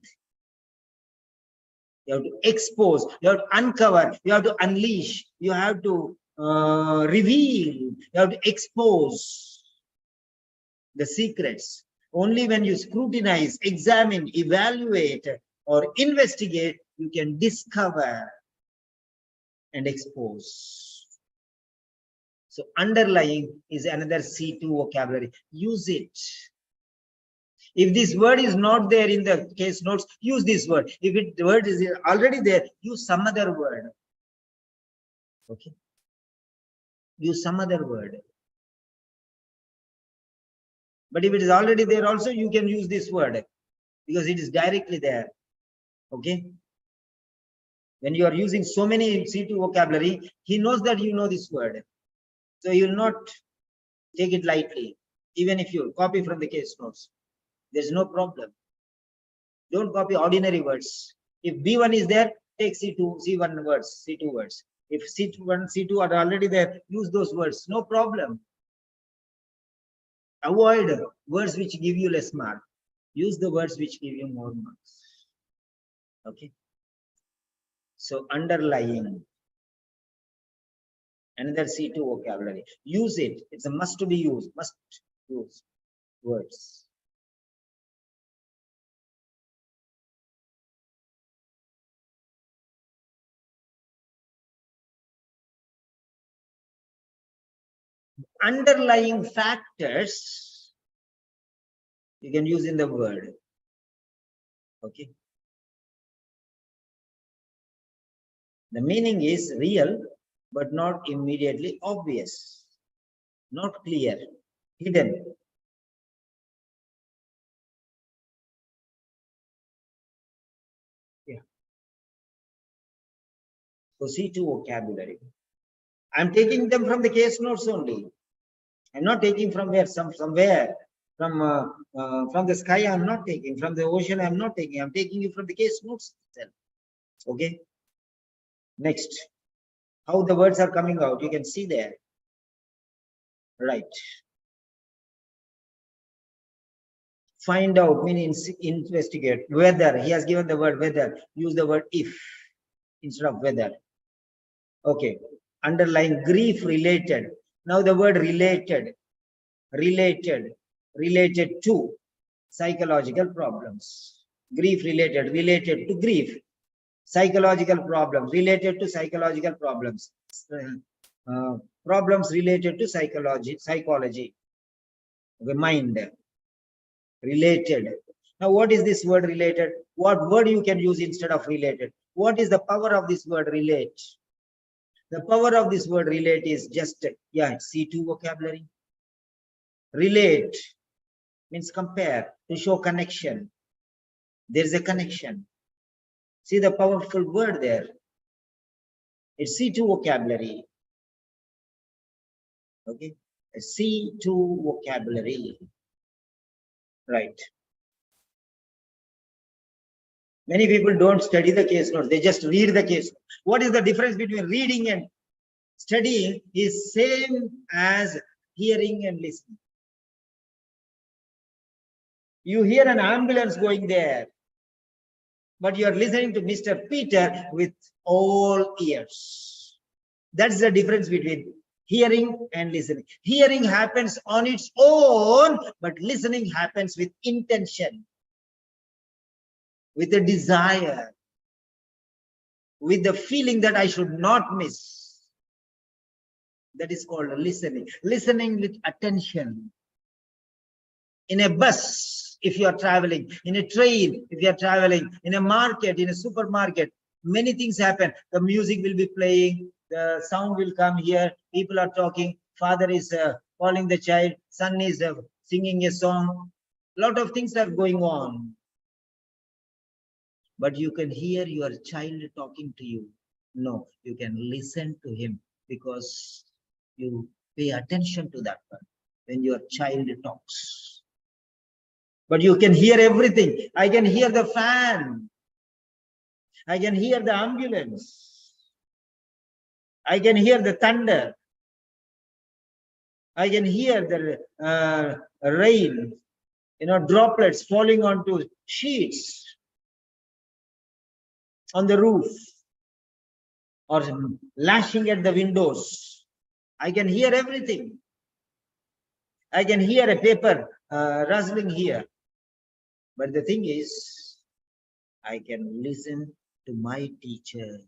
You have to expose, you have to uncover, you have to unleash, you have to reveal, you have to expose the secrets. Only when you scrutinize, examine, evaluate, or investigate, you can discover and expose. So underlying is another C2 vocabulary. Use it. If this word is not there in the case notes, use this word. If the word is already there, use some other word. Okay. Use some other word. But if it is already there also, you can use this word because it is directly there. Okay. When you are using so many C2 vocabulary, he knows that you know this word. So you will not take it lightly, even if you copy from the case notes. There's no problem. Don't copy ordinary words. If B1 is there, take C2, C1 words, C2 words. If C1, C2 are already there, use those words. No problem. Avoid words which give you less mark. Use the words which give you more marks. Okay. So underlying, another C2 vocabulary. Use it. It's a must to be used. Must use words. Underlying factors you can use in the word. Okay. The meaning is real, but not immediately obvious, not clear, hidden. Yeah. So C2 vocabulary. I'm taking them from the case notes only. I'm not taking from where, somewhere. From the sky, I'm not taking. From the ocean, I'm not taking. I'm taking it from the case notes itself. Okay. Next, how the words are coming out, you can see there. Right. Find out, meaning investigate. Whether, he has given the word whether. Use the word if instead of whether. Okay. Underline grief related. Now the word related to psychological problems. Grief related to grief. Psychological problems, related to psychological problems. Problems related to psychology. The mind. Related. Now what is this word related? What word you can use instead of related? What is the power of this word relate? The power of this word relate is just, C2 vocabulary. Relate means compare, to show connection. There is a connection. See the powerful word there. It's C2 vocabulary. Okay. A C2 vocabulary. Right. Many people don't study the case notes. They just read the case. What is the difference between reading and studying? Is same as hearing and listening. You hear an ambulance going there, but you are listening to Mr. Peter with all ears. That's the difference between hearing and listening. Hearing happens on its own, but listening happens with intention, with a desire, with the feeling that I should not miss. That is called listening. Listening with attention. In a bus, if you are traveling, in a train, if you are traveling, in a market, in a supermarket, many things happen. The music will be playing, the sound will come here, people are talking, father is calling the child, son is singing a song. A lot of things are going on. But you can hear your child talking to you. No, you can listen to him because you pay attention to that one when your child talks. But you can hear everything. I can hear the fan. I can hear the ambulance. I can hear the thunder. I can hear the rain, droplets falling onto sheets on the roof or lashing at the windows. I can hear everything. I can hear a paper rustling here. But the thing is, I can listen to my teacher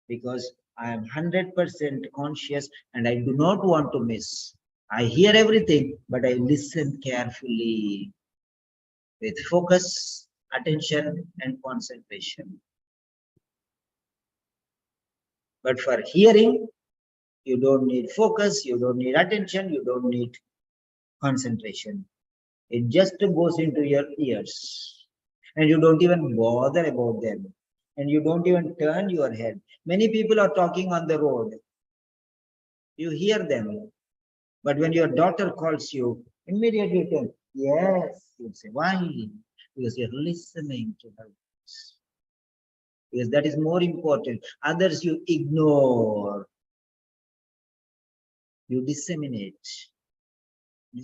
because I am 100% conscious and I do not want to miss. I hear everything, but I listen carefully with focus, attention, and concentration. But for hearing, you don't need focus, you don't need attention, you don't need concentration. It just goes into your ears and you don't even bother about them and you don't even turn your head. Many people are talking on the road. You hear them, but when your daughter calls you, immediately you turn, yes, you say, why? Because you're listening to her. Because that is more important. Others you ignore. You disseminate. You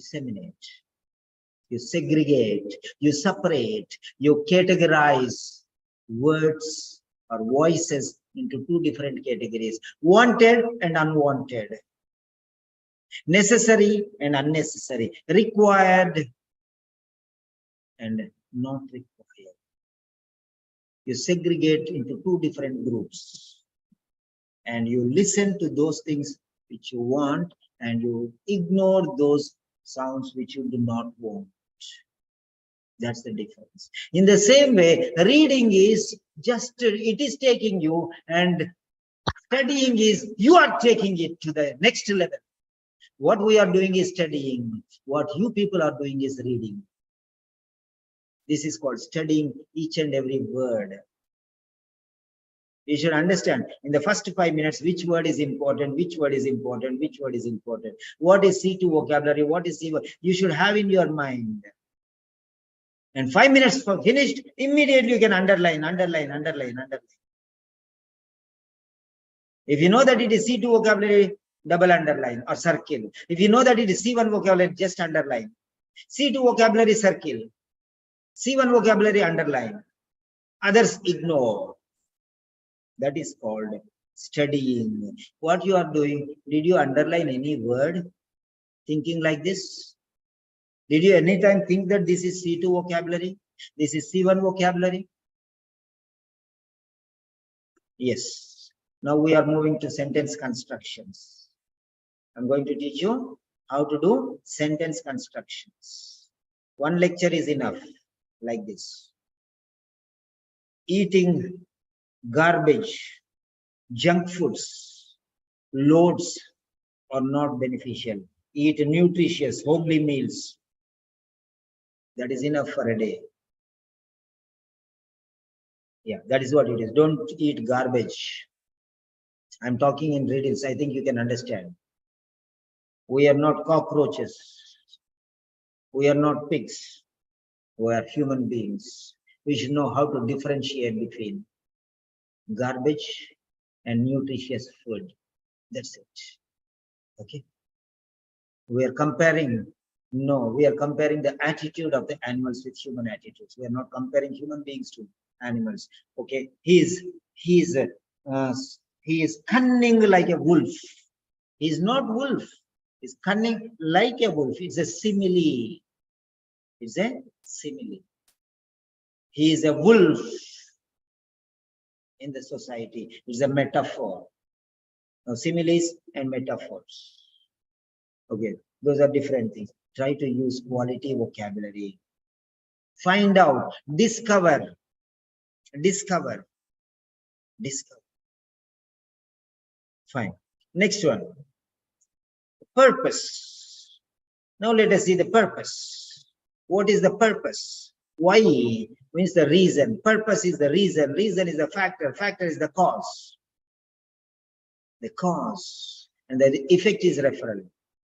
segregate, you separate, you categorize words or voices into two different categories, wanted and unwanted, necessary and unnecessary, required and not required. You segregate into two different groups and you listen to those things which you want and you ignore those sounds which you do not want. That's the difference. In the same way, reading is just, it is taking you, and studying is, you are taking it to the next level. What we are doing is studying. What you people are doing is reading. This is called studying each and every word. You should understand in the first 5 minutes which word is important, which word is important, which word is important. What is C2 vocabulary, what is C1? You should have in your mind. And 5 minutes for finished, immediately you can underline. If you know that it is C2 vocabulary, double underline or circle. If you know that it is C1 vocabulary, just underline. C2 vocabulary, circle. C1 vocabulary, underline. Others ignore. That is called studying. What you are doing, did you underline any word thinking like this? Did you anytime think that this is C2 vocabulary? This is C1 vocabulary? Yes. Now we are moving to sentence constructions. I'm going to teach you how to do sentence constructions. One lecture is enough, like this. Eating garbage, junk foods, loads are not beneficial. Eat nutritious, homely meals. That is enough for a day. Yeah, that is what it is. Don't eat garbage. I'm talking in riddles. I think you can understand. We are not cockroaches. We are not pigs. We are human beings. We should know how to differentiate between garbage and nutritious food. That's it. Okay. We are comparing. No, we are comparing the attitude of the animals with human attitudes. We are not comparing human beings to animals. Okay. He is cunning like a wolf. He is not wolf. He's cunning like a wolf. It's a simile. It's a simile. He is a wolf in the society. It's a metaphor. Now, similes and metaphors. Okay, those are different things. Try to use quality vocabulary. Find out, discover. Fine. Next one. Purpose. Now let us see the purpose. What is the purpose? Why means the reason. Purpose is the reason. Reason is the factor. Factor is the cause. The cause. And the effect is referral.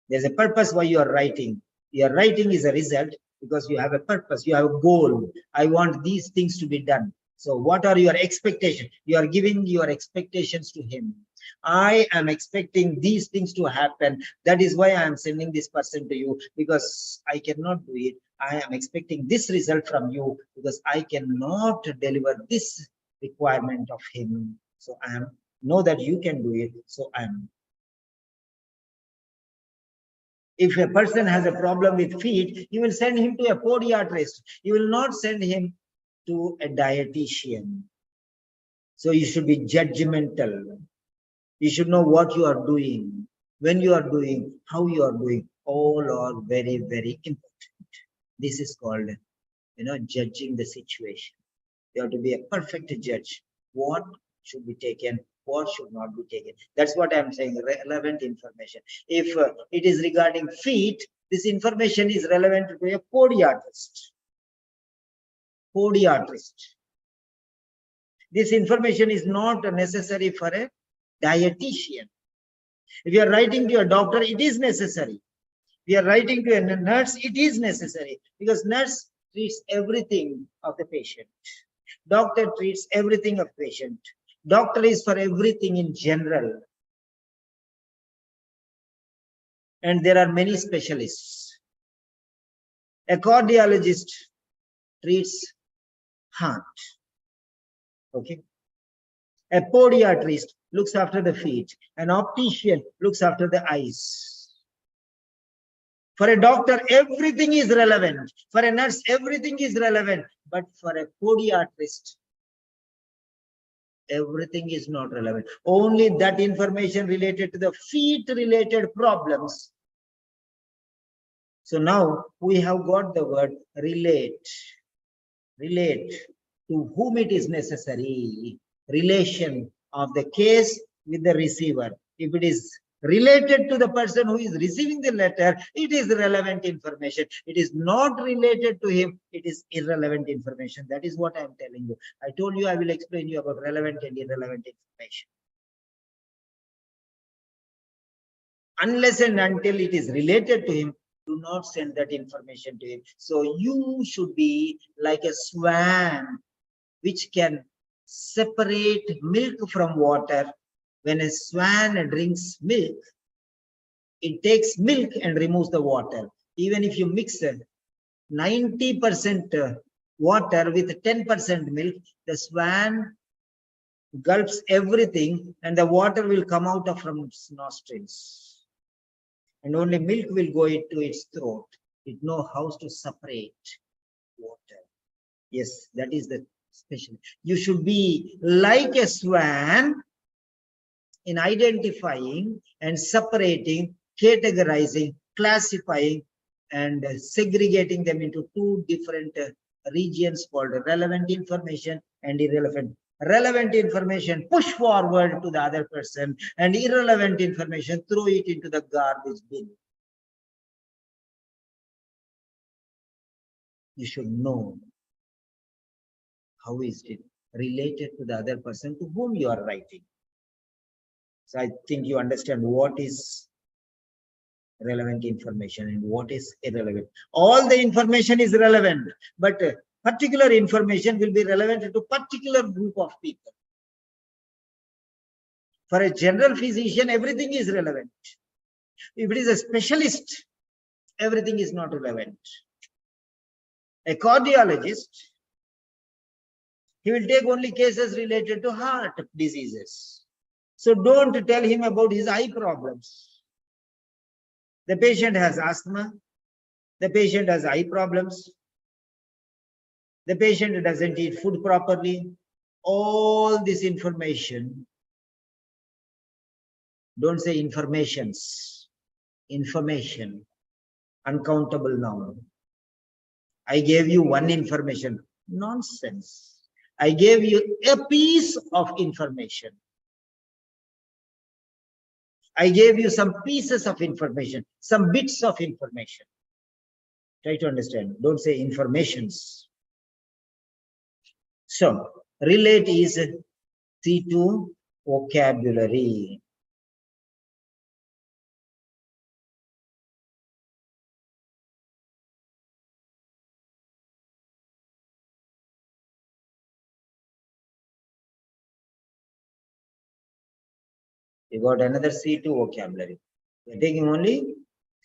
There's a purpose why you are writing. Your writing is a result because you have a purpose. You have a goal. I want these things to be done. So what are your expectations? You are giving your expectations to him. I am expecting these things to happen. That is why I am sending this person to you, because I cannot do it. I am expecting this result from you because I cannot deliver this requirement of him. So I know that you can do it. So I am. If a person has a problem with feet, you will send him to a podiatrist. You will not send him to a dietitian. So you should be judgmental. You should know what you are doing, when you are doing, how you are doing. All are very, very important. This is called, judging the situation. You have to be a perfect judge. What should be taken, what should not be taken. That's what I'm saying, relevant information. If it is regarding feet, this information is relevant to a podiatrist. This information is not necessary for a dietitian. If you are writing to a doctor, it is necessary. If you are writing to a nurse, it is necessary, because nurse treats everything of the patient. Doctor treats everything of patient. Doctor is for everything in general. And there are many specialists. A cardiologist treats heart. Okay. A podiatrist looks after the feet. An optician looks after the eyes. For a doctor, everything is relevant. For a nurse, everything is relevant. But for a podiatrist, everything is not relevant. Only that information related to the feet-related problems. So now we have got the word relate. Relate to whom it is necessary. Relation of the case with the receiver. If it is related to the person who is receiving the letter, it is relevant information. It is not related to him, it is irrelevant information. That is what I am telling you. I told you I will explain you about relevant and irrelevant information. Unless and until it is related to him, do not send that information to him. So you should be like a swan which can separate milk from water. When a swan drinks milk, it takes milk and removes the water. Even if you mix 90% water with 10% milk, the swan gulps everything and the water will come out from its nostrils. And only milk will go into its throat. It knows how to separate water. Yes, that is the special. You should be like a swan in identifying and separating, categorizing, classifying, and segregating them into two different regions called relevant information and irrelevant. Relevant information push forward to the other person, and irrelevant information throw it into the garbage bin. You should know how is it related to the other person to whom you are writing. So I think you understand what is relevant information and what is irrelevant. All the information is relevant, but particular information will be relevant to particular group of people. For a general physician, everything is relevant. If it is a specialist, everything is not relevant. A cardiologist, he will take only cases related to heart diseases. So don't tell him about his eye problems. The patient has asthma. The patient has eye problems. The patient doesn't eat food properly. All this information, don't say informations, information, uncountable noun. I gave you one information. Nonsense. I gave you a piece of information. I gave you some pieces of information, some bits of information. Try to understand. Don't say informations. So, relate is C2 vocabulary. You got another C2 vocabulary. You're taking only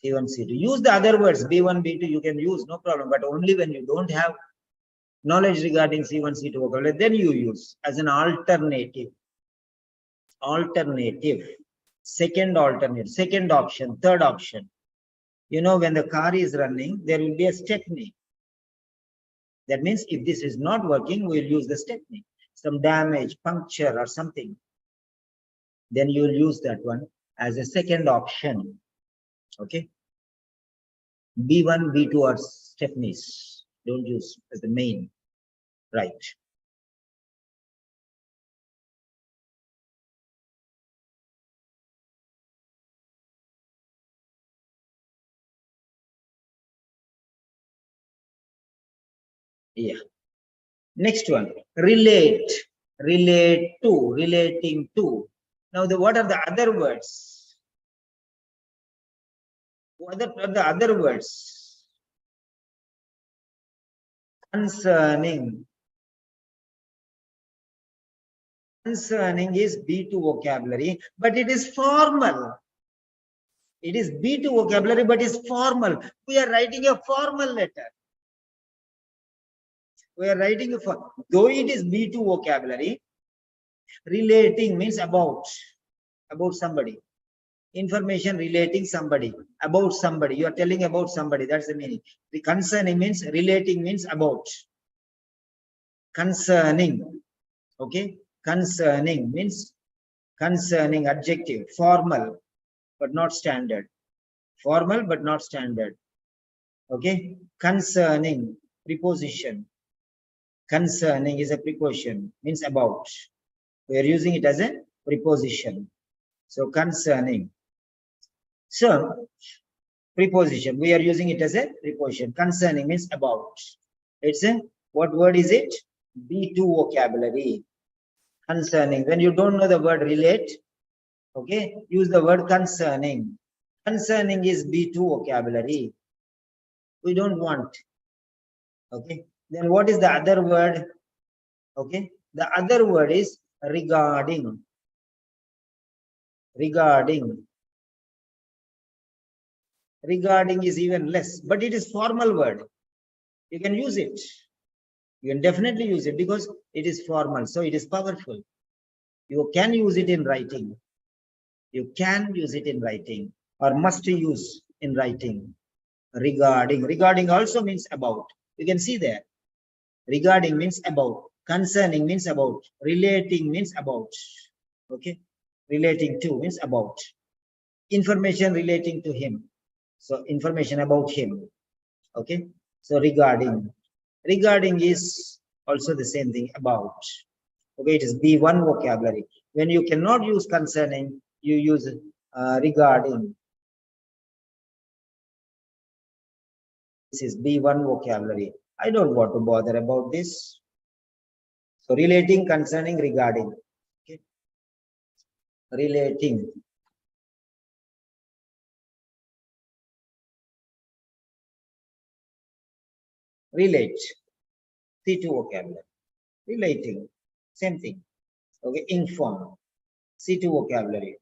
C1, C2. Use the other words, B1, B2, you can use, no problem. But only when you don't have knowledge regarding C1, C2 vocabulary, then you use as an alternative. Alternative. Second alternate, second option, third option. You know, when the car is running, there will be a stepney. That means if this is not working, we'll use the stepney. Some damage, puncture or something. Then you'll use that one as a second option. Okay. B1, B2 are stepneys. Don't use as the main. Right. Yeah. Next one. Relate. Relate to. Relating to. Now, what are the other words? What are the other words? Concerning. Concerning is B2 vocabulary, but it is formal. It is B2 vocabulary, but it's formal. We are writing a formal letter. We are writing though it is B2 vocabulary, relating means about somebody. Information relating somebody, about somebody. You are telling about somebody. That's the meaning. The concerning means relating means about. Concerning. Okay. Concerning means concerning adjective, formal, but not standard. Formal, but not standard. Okay. Concerning, preposition. Concerning is a preposition, means about. We are using it as a preposition. So concerning. So preposition, we are using it as a preposition. Concerning means about. It's a, what word is it? B2 vocabulary. Concerning. When you don't know the word relate, okay, use the word concerning. Concerning is B2 vocabulary. We don't want. Okay. Then what is the other word? Okay. The other word is regarding. Regarding. Regarding is even less, but it is formal word. You can use it. You can definitely use it because it is formal. So it is powerful. You can use it in writing. You can use it in writing or must use in writing. Regarding. Regarding also means about. You can see there. Regarding means about. Concerning means about. Relating means about. Okay. Relating to means about. Information relating to him. So information about him. Okay. So regarding. Regarding is also the same thing, about. Okay, it is B1 vocabulary. When you cannot use concerning, you use regarding. This is B1 vocabulary. I don't want to bother about this. So relating, concerning, regarding. Okay. Relating. Relate. C2 vocabulary. Relating. Same thing. Okay. Inform. C2 vocabulary.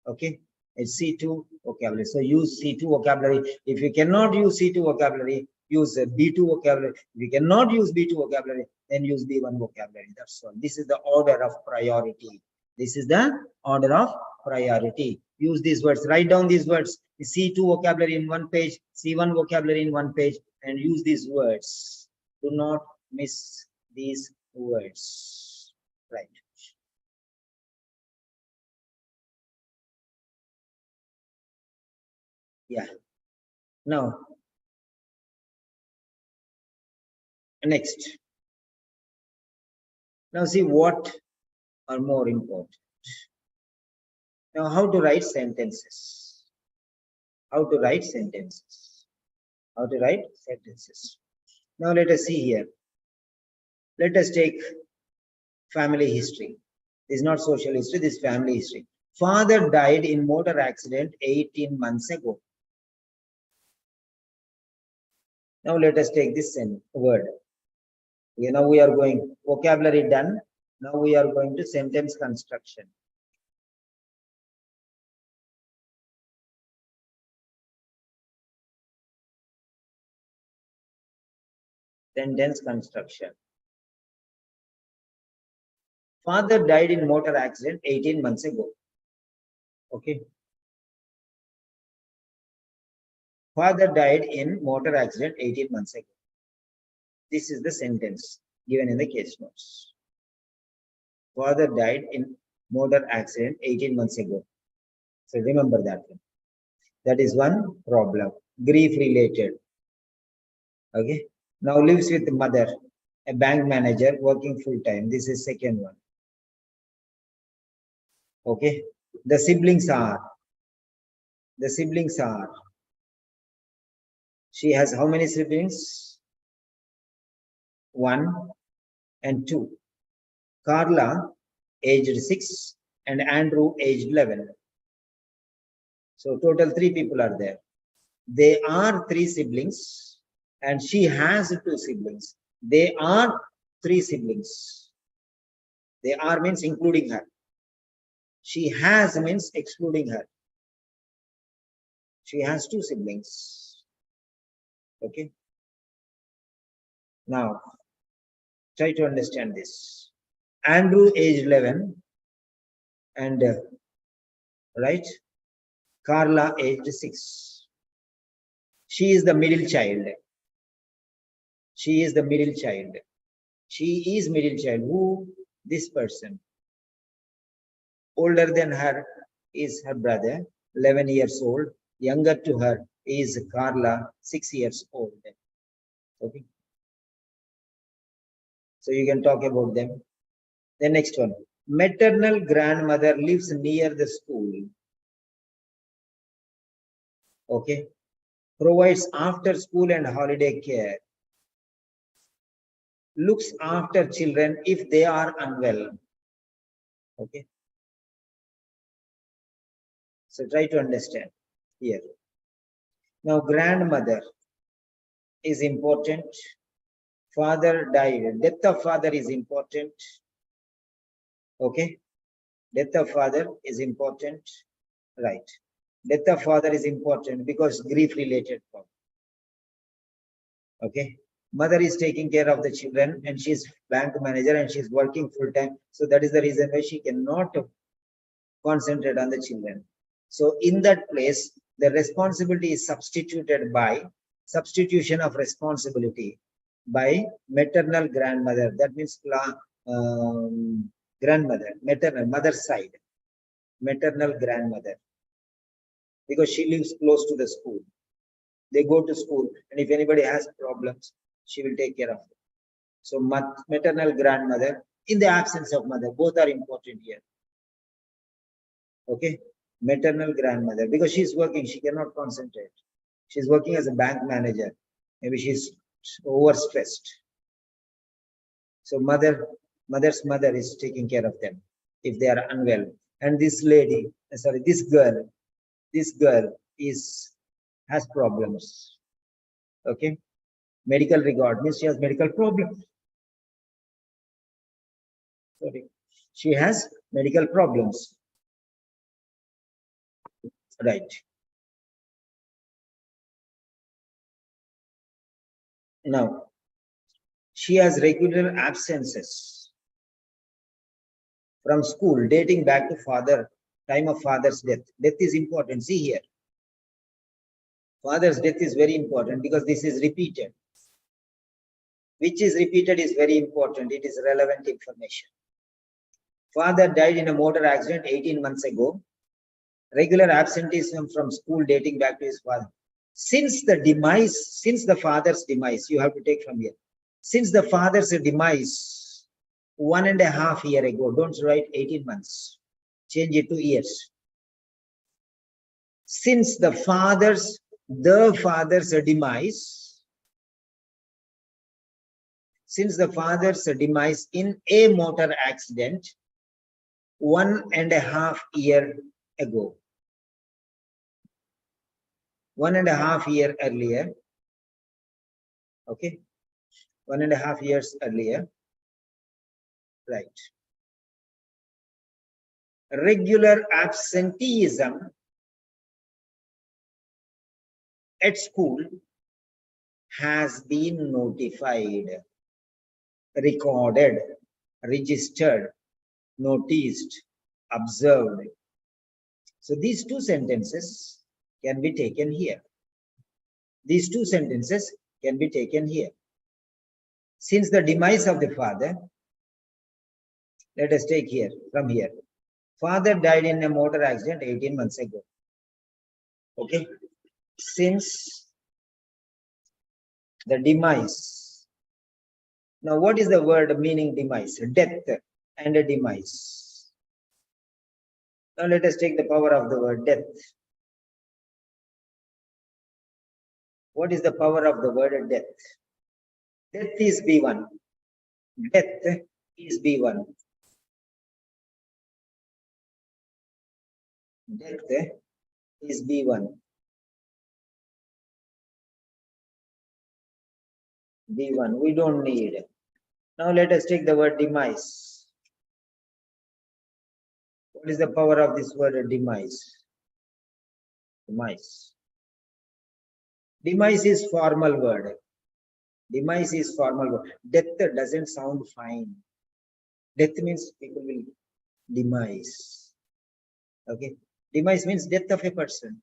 Okay. It's C2 vocabulary. So use C2 vocabulary. If you cannot use C2 vocabulary, use B2 vocabulary. If you cannot use B2 vocabulary, then use B1 vocabulary. That's all. This is the order of priority. This is the order of priority. Use these words. Write down these words. C2 vocabulary in one page, C1 vocabulary in one page, and use these words. Do not miss these words. Right. Yeah. Now, next. Now see what are more important. Now, how to write sentences. How to write sentences. How to write sentences. Now, let us see here. Let us take family history. This is not social history, this is family history. Father died in motor accident 18 months ago. Now, let us take this word. Now we are going vocabulary done. Now we are going to sentence construction. Sentence construction. Father died in motor accident 18 months ago. Okay. Father died in motor accident 18 months ago. This is the sentence given in the case notes. Father died in motor accident 18 months ago. So remember that one. That is one problem, grief related. Okay. Now lives with mother, a bank manager working full time. This is second one. Okay. The siblings are. She has how many siblings? 1 and 2. Carla, aged 6, and Andrew, aged 11. So total 3 people are there. They are 3 siblings, and she has 2 siblings. They are 3 siblings. They are means including her. She has means excluding her. She has 2 siblings. Okay. Now, try to understand this. Andrew, age 11, and right, Carla, aged 6. She is the middle child. She is middle child. Who? This person. Older than her is her brother, 11 years old. Younger to her is Carla, 6 years old. Okay. So you can talk about them. The next one. Maternal grandmother lives near the school. Okay. Provides after school and holiday care. Looks after children if they are unwell. Okay. So try to understand here. Now grandmother is important. Father died. Death of father is important. Okay. Death of father is important. Right. Death of father is important because grief related problem. Okay. Mother is taking care of the children and she is bank manager and she is working full time. So that is the reason why she cannot concentrate on the children. So in that place, the responsibility is substituted by substitution of responsibility by maternal grandmother. That means grandmother, maternal, mother's side, maternal grandmother, because she lives close to the school. They go to school, and if anybody has problems, she will take care of them. So maternal grandmother, in the absence of mother, both are important here. Okay, maternal grandmother, because she's working, she cannot concentrate. She's working as a bank manager. Maybe she's overstressed. So mother's mother is taking care of them if they are unwell. And this lady, sorry, this girl has problems. Okay, medical regard means she has medical problems. Sorry, she has medical problems. Right. Now, she has regular absences from school dating back to time of father's death. Death is important. See here. Father's death is very important because this is repeated. Which is repeated is very important. It is relevant information. Father died in a motor accident 18 months ago. Regular absenteeism from school dating back to his father. Since the father's demise, you have to take from here. Since the father's demise 1.5 years ago, don't write 18 months. Change it to years. Since the father's demise in a motor accident 1.5 years ago. 1.5 years earlier. Okay. 1.5 years earlier. Right. Regular absenteeism at school has been notified, recorded, registered, noticed, observed. So these two sentences can be taken here. Since the demise of the father, let us take here, from here. Father died in a motor accident 18 months ago. Okay. Since the demise. Now, what is the word meaning demise? Death and a demise. Now, let us take the power of the word death. What is the power of the word death? Death is B1. Death is B1. Death is B1. B1, we don't need. Now let us take the word demise. What is the power of this word demise? Demise. Demise is formal word. Demise is formal word. Death doesn't sound fine. Death means people will demise. Okay. Demise means death of a person.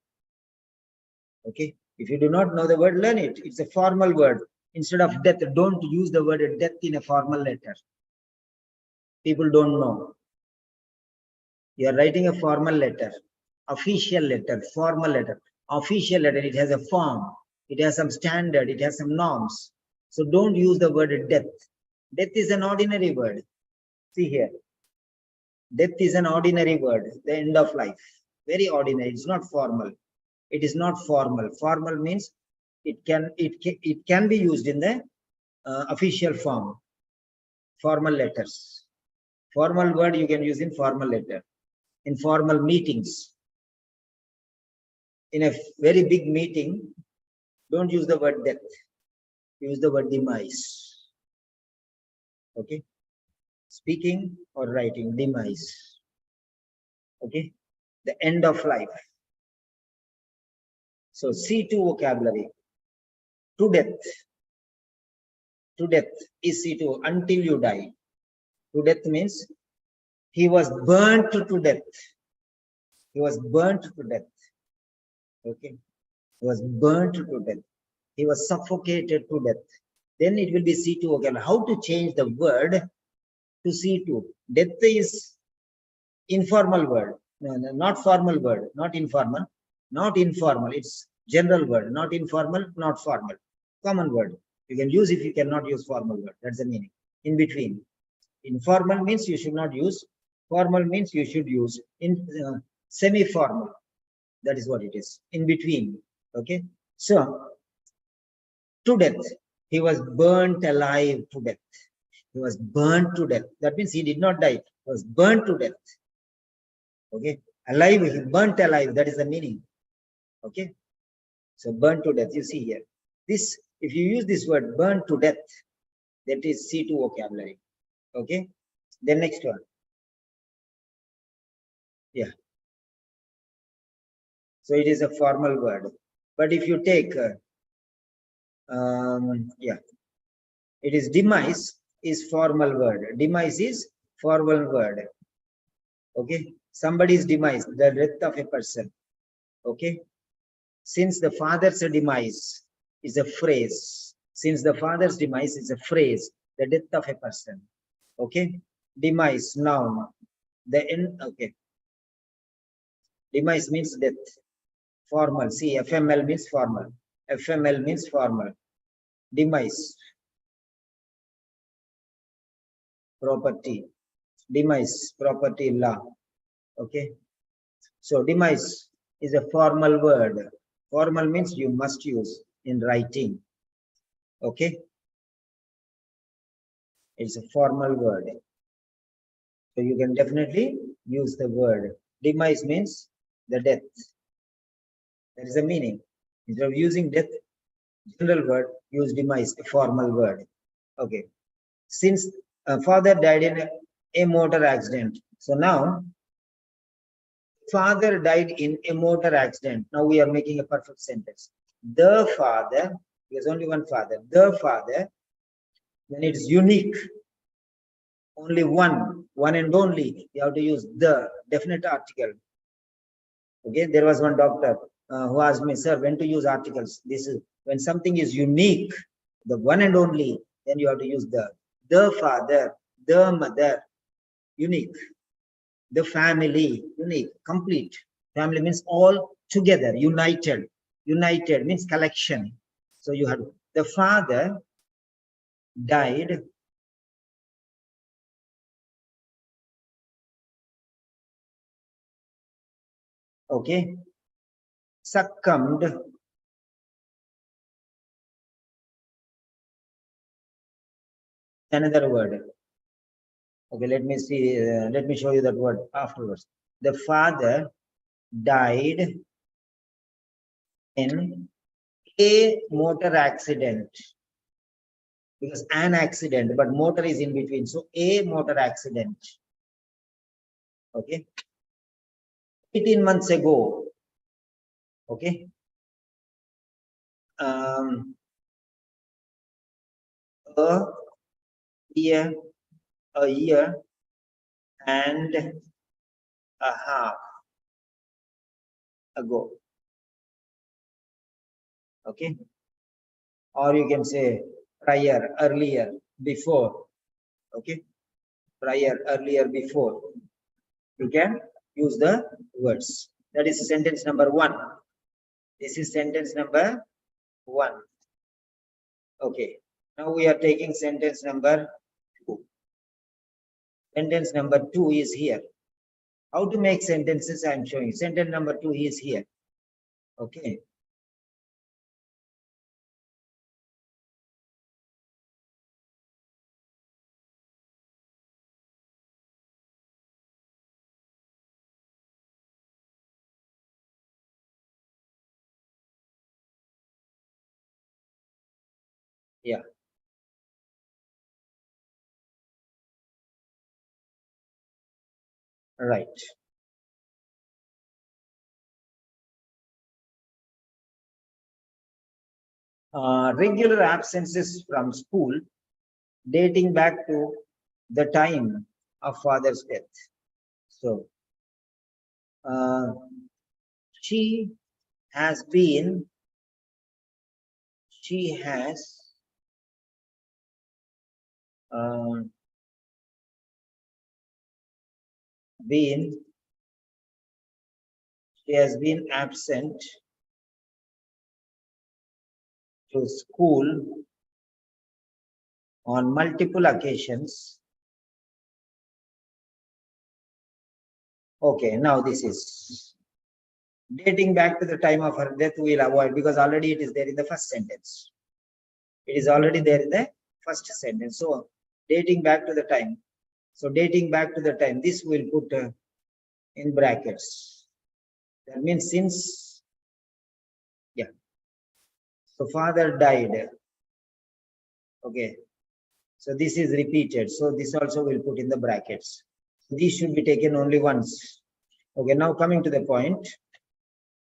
Okay. If you do not know the word, learn it. It's a formal word. Instead of death, don't use the word death in a formal letter. People don't know. You are writing a formal letter, official letter, formal letter. Official letter, it has a form, it has some standard, it has some norms. So don't use the word death. Death is an ordinary word. See here. Death is an ordinary word, the end of life. Very ordinary. It's not formal. It is not formal. Formal means it can be used in the official form. Formal letters. Formal word you can use in formal letter. In formal meetings. In a very big meeting, don't use the word death. Use the word demise. Okay. Speaking or writing, demise. Okay. The end of life. So C2 vocabulary. To death. To death is C2 until you die. To death means he was burnt to death. He was burnt to death. Okay. He was burnt to death. He was suffocated to death. Then it will be C2 vocabulary. How to change the word to C2? Death is informal word. No, not formal word. Not informal. Not informal. It's general word. Not informal, not formal. Common word. You can use if you cannot use formal word. That's the meaning. In between. Informal means you should not use. Formal means you should use. In semi-formal. That is what it is. In between. Okay. So, to death. He was burnt alive to death. He was burnt to death. That means he did not die. He was burnt to death. Okay. Alive, he burnt alive. That is the meaning. Okay. So burnt to death. You see here. This, if you use this word burnt to death, that is C2 vocabulary. Okay. The next one. Yeah. So it is a formal word. But if you take, it is demise is formal word. Demise is formal word. Okay. Somebody's demise, the death of a person. Okay. Since the father's demise is a phrase. Since the father's demise is a phrase, the death of a person. Okay. Demise, noun. The end, okay. Demise means death. Formal. See, FML means formal. FML means formal. Demise. Property. Demise, property, law. Okay. So demise is a formal word. Formal means you must use in writing. Okay. It's a formal word. So you can definitely use the word. Demise means the death. That is the meaning. Instead of using death, general word, use demise, a formal word. Okay. Since father died in a motor accident. So now, father died in a motor accident. Now we are making a perfect sentence. The father, there's only one father. The father, when it's unique, only one and only, you have to use the definite article. Okay, there was one doctor who asked me, sir, when to use articles? This is when something is unique, the one and only, Then you have to use the father, the mother, unique, the family, unique, complete. Family means all together, united. United means collection. So you have the father died okay, succumbed another word. Okay, let me see, let me show you that word afterwards. The father died in a motor accident, because an accident, but motor is in between. So a motor accident. Okay. 18 months ago. Okay. A year, a year and a half ago. Okay. Or you can say prior, earlier, before. Okay. Prior, earlier, before. You can use the words. That is sentence number 1. This is sentence number 1. Okay. Now we are taking sentence number 2. Sentence number 2 is here. How to make sentences I am showing you. Sentence number 2 is here. Okay. Yeah. Right. Regular absences from school dating back to the time of father's death. So, she has been been she has been absent to school on multiple occasions. Okay, now this is dating back to the time of her death. We'll avoid because already it is there in the first sentence. It is already there in the first sentence. So dating back to the time. So dating back to the time, this will put in brackets. That means since, yeah. So father died. Okay. So this is repeated. So this also will put in the brackets. These should be taken only once. Okay, now coming to the point.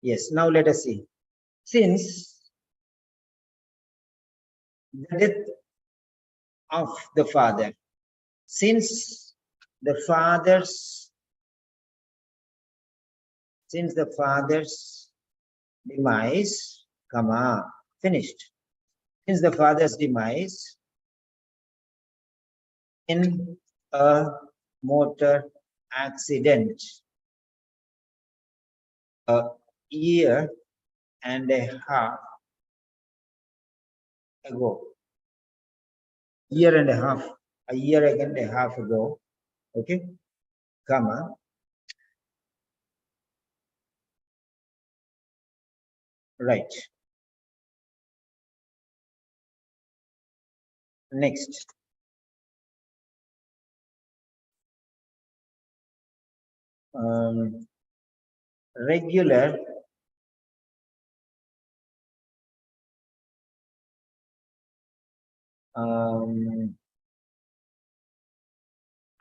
Yes, now let us see. Since the death of the father, since the father's demise, comma, finished. Since the father's demise in a motor accident a year and a half ago. A year and a half ago. Okay, comma. Right. Next. Regular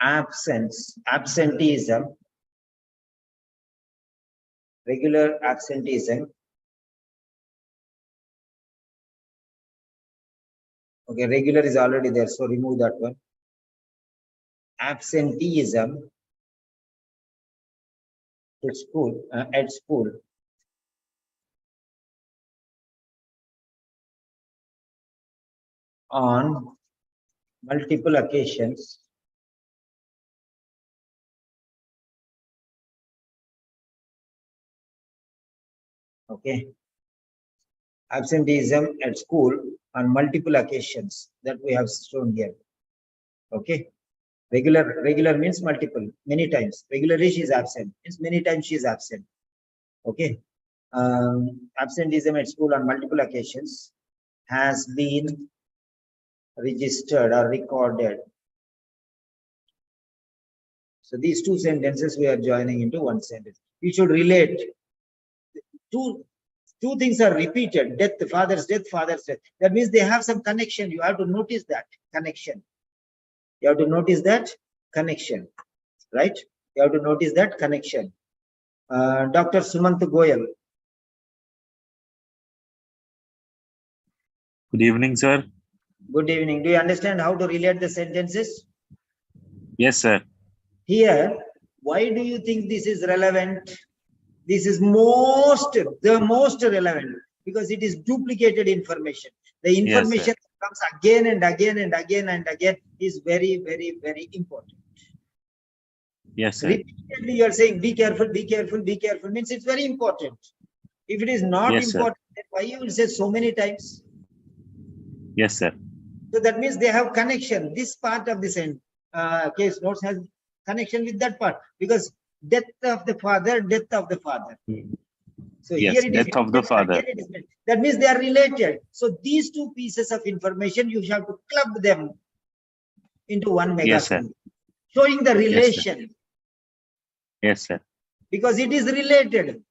absenteeism, regular absenteeism. Okay, regular is already there, so remove that one. Absenteeism to school, at school. On multiple occasions. Okay. Absenteeism at school on multiple occasions that we have shown here. Okay. Regular means multiple, many times. Regularly she is absent, means many times she is absent. Okay. Absenteeism at school on multiple occasions has been registered or recorded. So these two sentences we are joining into one sentence. You should relate. Two things are repeated: death, father's death, father's death. That means they have some connection. You have to notice that connection. You have to notice that connection, right? You have to notice that connection. Dr. Sumant Goyal. Good evening, sir. Good evening. Do you understand how to relate the sentences? Yes, sir. Here, why do you think this is relevant? This is the most relevant because it is duplicated information. The information that comes again and again and again and again is very, very, very important. Yes, sir. Repeatedly you are saying, be careful, be careful, be careful, means it's very important. If it is not important, then why you will say so many times? Yes, sir. So that means they have connection. This part of this case notes has connection with that part because death of the father, death of the father. So yes, here it is death of the father. That means they are related. So these two pieces of information, you have to club them into one mega sentence, showing the relation. Yes, sir. Because it is related.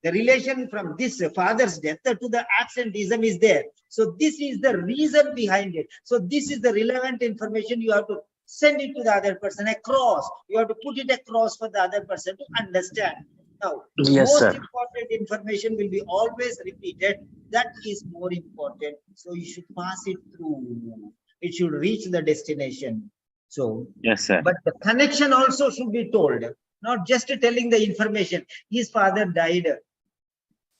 The relation from this father's death to the absenteeism is there. So this is the reason behind it. So this is the relevant information. You have to send it to the other person across. You have to put it across for the other person to understand. Now, most important information will be always repeated. That is more important. So you should pass it through. It should reach the destination. So, yes, sir. But the connection also should be told. Not just telling the information. His father died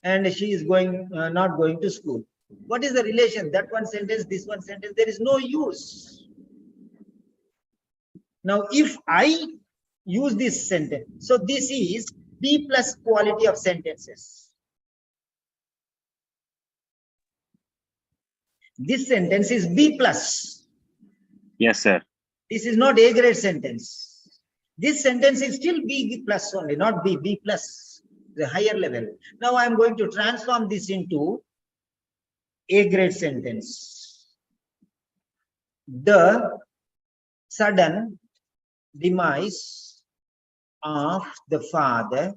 and she is not going to school. What is the relation? That one sentence, this one sentence, there is no use. Now, if I use this sentence, so this is B plus quality of sentences. This sentence is B plus. Yes, sir. This is not A grade sentence. This sentence is still B plus only, not B plus, the higher level. Now I am going to transform this into A grade sentence. The sudden demise of the father.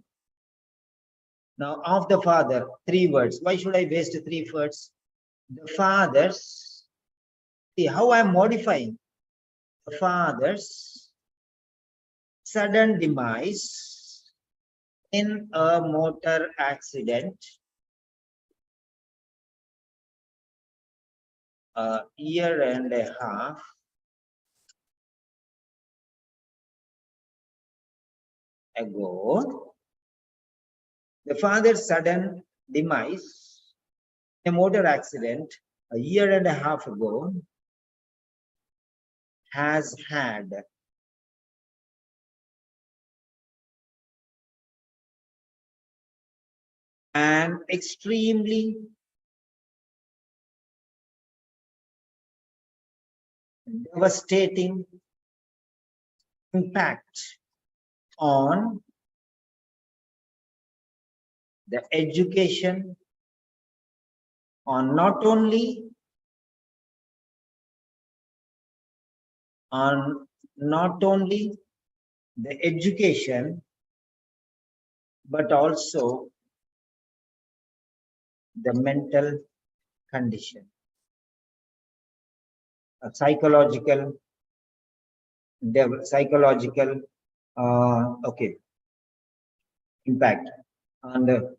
Now, of the father, 3 words. Why should I waste 3 words? The father's, see how I am modifying. The father's sudden demise in a motor accident a year and a half ago. The father's sudden demise in a motor accident a year and a half ago has had an extremely devastating impact on the education on not only the education but also the mental condition, a psychological impact on the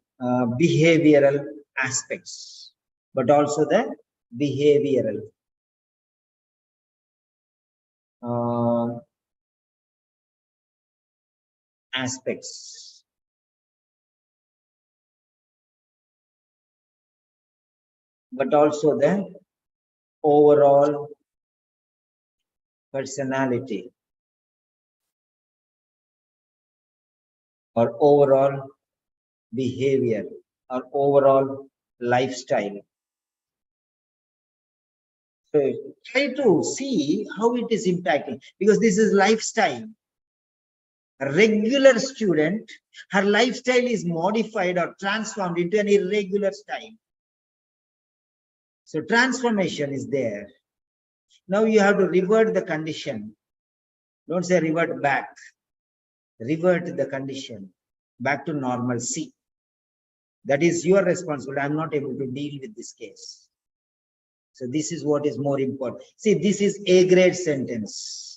behavioral aspects, but also the behavioral aspects. But also the overall personality, or overall behavior, or overall lifestyle. So try to see how it is impacting, because this is lifestyle. A regular student, her lifestyle is modified or transformed into an irregular style. So transformation is there. Now you have to revert the condition. Don't say revert back. Revert the condition back to normalcy. That is your responsibility. I'm not able to deal with this case. So this is what is more important. See, this is A grade sentence.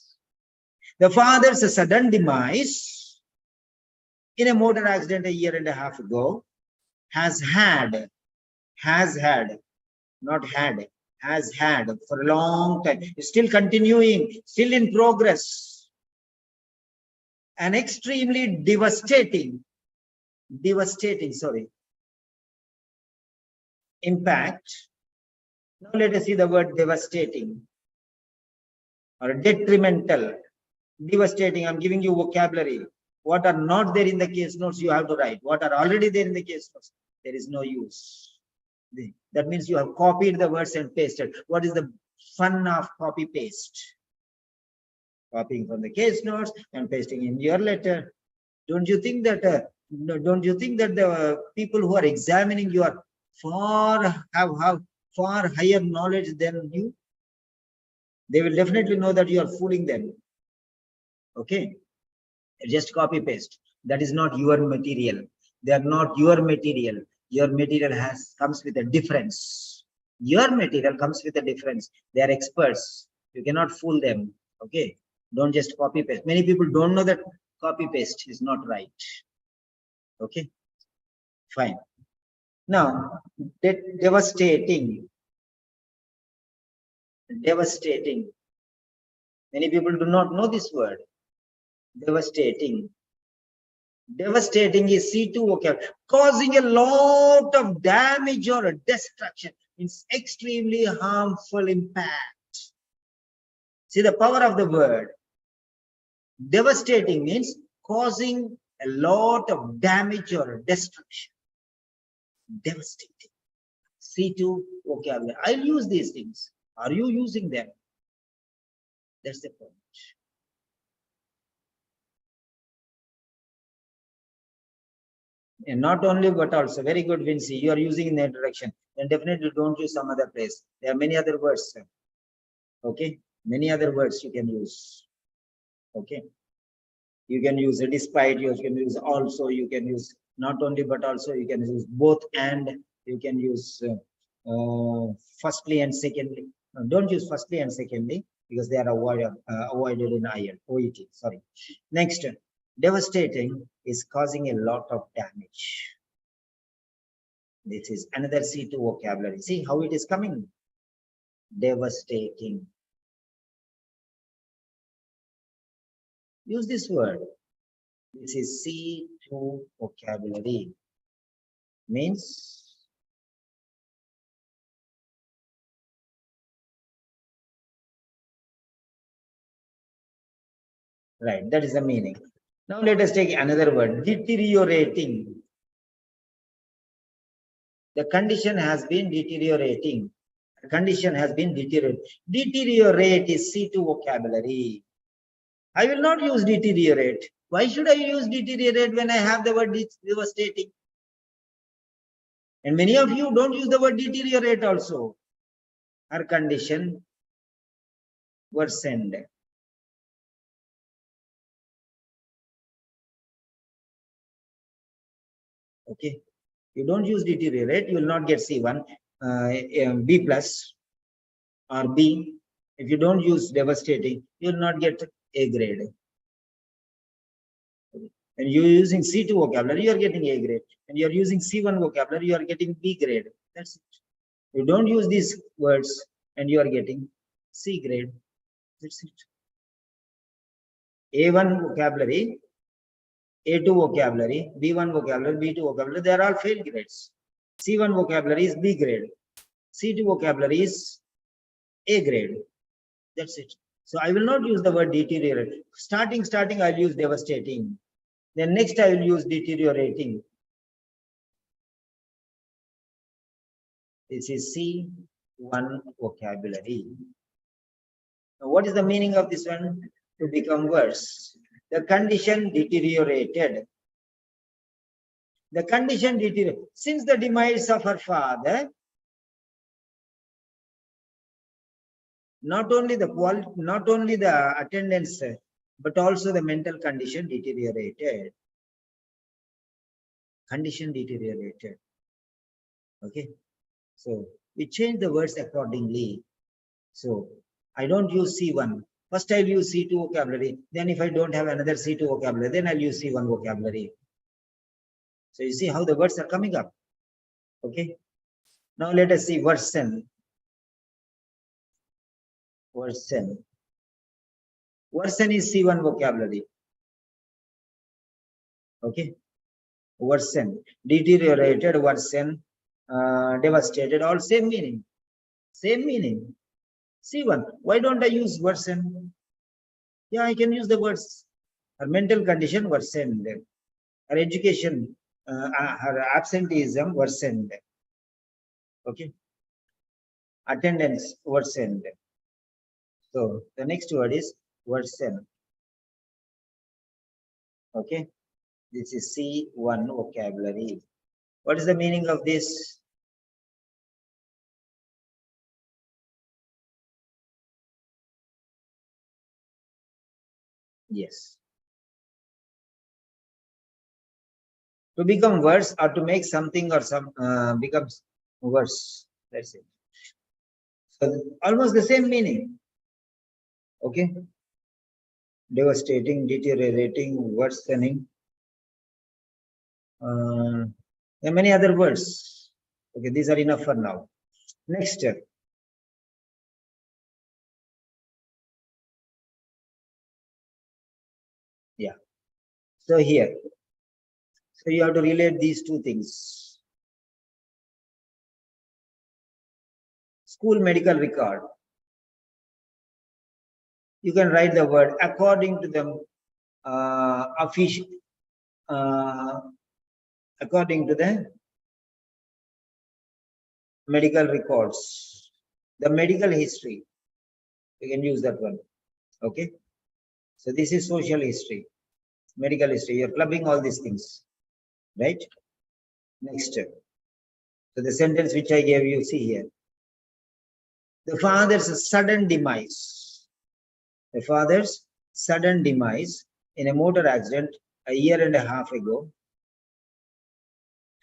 The father's sudden demise in a motor accident a year and a half ago has had for a long time, still continuing, still in progress, an extremely devastating impact. Now let us see the word devastating or detrimental. Devastating, I'm giving you vocabulary. What are not there in the case notes, you have to write. What are already there in the case notes, there is no use. That means you have copied the words and pasted. What is the fun of copy paste? Copying from the case notes and pasting in your letter. Don't you think that the people who are examining you are have far higher knowledge than you? They will definitely know that you are fooling them. Okay, just copy paste. That is not your material. They are not your material. Your material comes with a difference. Your material comes with a difference. They are experts. You cannot fool them. Okay, don't just copy paste. Many people don't know that copy paste is not right. Okay, fine. Now, devastating. Many people do not know this word. Devastating. Devastating is C2 vocabulary. Causing a lot of damage or destruction. Means extremely harmful impact. See the power of the word. Devastating means causing a lot of damage or destruction. Devastating. C2 vocabulary. I'll use these things. Are you using them? That's the point. And not only, but also, very good, Vinci. You are using in the introduction. Then definitely don't use some other place. There are many other words. Okay, many other words you can use. Okay, you can use despite, you can use also, you can use not only but also, you can use both, and you can use firstly and secondly. No, don't use firstly and secondly, because they are avoided in OET. Sorry. Next, devastating is causing a lot of damage. This is another C2 vocabulary. See how it is coming. Devastating. Use this word. This is C2 vocabulary. Means right, that is the meaning. Now let us take another word, deteriorating. The condition has been deteriorating. The condition has been deteriorating. Deteriorate is C2 vocabulary. I will not use deteriorate. Why should I use deteriorate when I have the word devastating? And many of you don't use the word deteriorate also. Her condition worsened. Okay, you don't use deteriorate, you will not get C1, B plus or B. If you don't use devastating, you will not get A grade. And you're using C2 vocabulary, you are getting A grade. And you're using C1 vocabulary, you are getting B grade. That's it. You don't use these words and you are getting C grade. That's it. A1 vocabulary, A2 vocabulary, B1 vocabulary, B2 vocabulary, they are all fail grades. C1 vocabulary is B grade. C2 vocabulary is A grade. That's it. So I will not use the word deteriorate. Starting, I'll use devastating. Then next I will use deteriorating. This is C1 vocabulary. Now, what is the meaning of this one? To become worse. The condition deteriorated. The condition deteriorated. Since the demise of her father, not only the attendance, but also the mental condition deteriorated. Condition deteriorated. Okay. So we change the words accordingly. So I don't use C1. First I'll use C2 vocabulary. Then if I don't have another C2 vocabulary, then I'll use C1 vocabulary. So you see how the words are coming up. Okay. Now let us see worsen. Worsen. Worsen is C1 vocabulary. Okay. Worsen. Deteriorated, worsen, devastated, all same meaning. Same meaning. C1. Why don't I use worsen? Yeah, I can use the words. Her mental condition worsened. Her education, her absenteeism worsened. Okay. Attendance worsened. So the next word is worsen. Okay. This is C1 vocabulary. What is the meaning of this? Yes. To become worse or to make something or some becomes worse. That's it. So almost the same meaning. Okay. Devastating, deteriorating, worsening. There are many other words. Okay, these are enough for now. Next. Yeah. So here. So you have to relate these two things. School medical record. You can write the word according to the official, according to the medical records, the medical history. You can use that one. Okay. So this is social history, medical history. You're clubbing all these things, right? Next. So the sentence which I gave you, see here. The father's sudden demise. The father's sudden demise in a motor accident a year and a half ago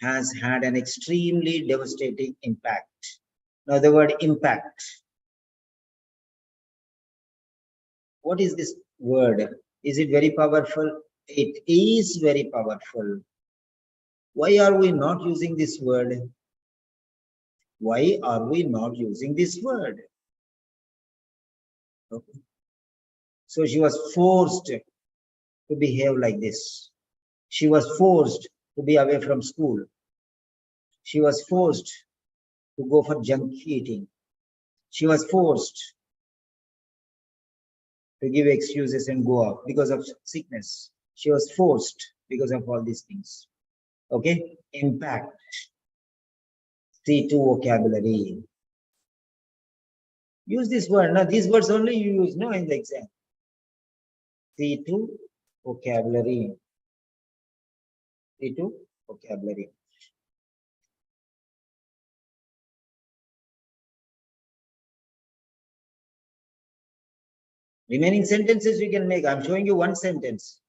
has had an extremely devastating impact. Now the word impact. What is this word? Is it very powerful? It is very powerful. Why are we not using this word? Why are we not using this word? Okay. So she was forced to behave like this. She was forced to be away from school. She was forced to go for junk eating. She was forced to give excuses and go out because of sickness. She was forced because of all these things. Okay, impact. C2 vocabulary. Use this word. Now, these words only you use no in the exam. C2 vocabulary. C2 vocabulary. Remaining sentences we can make. I'm showing you one sentence.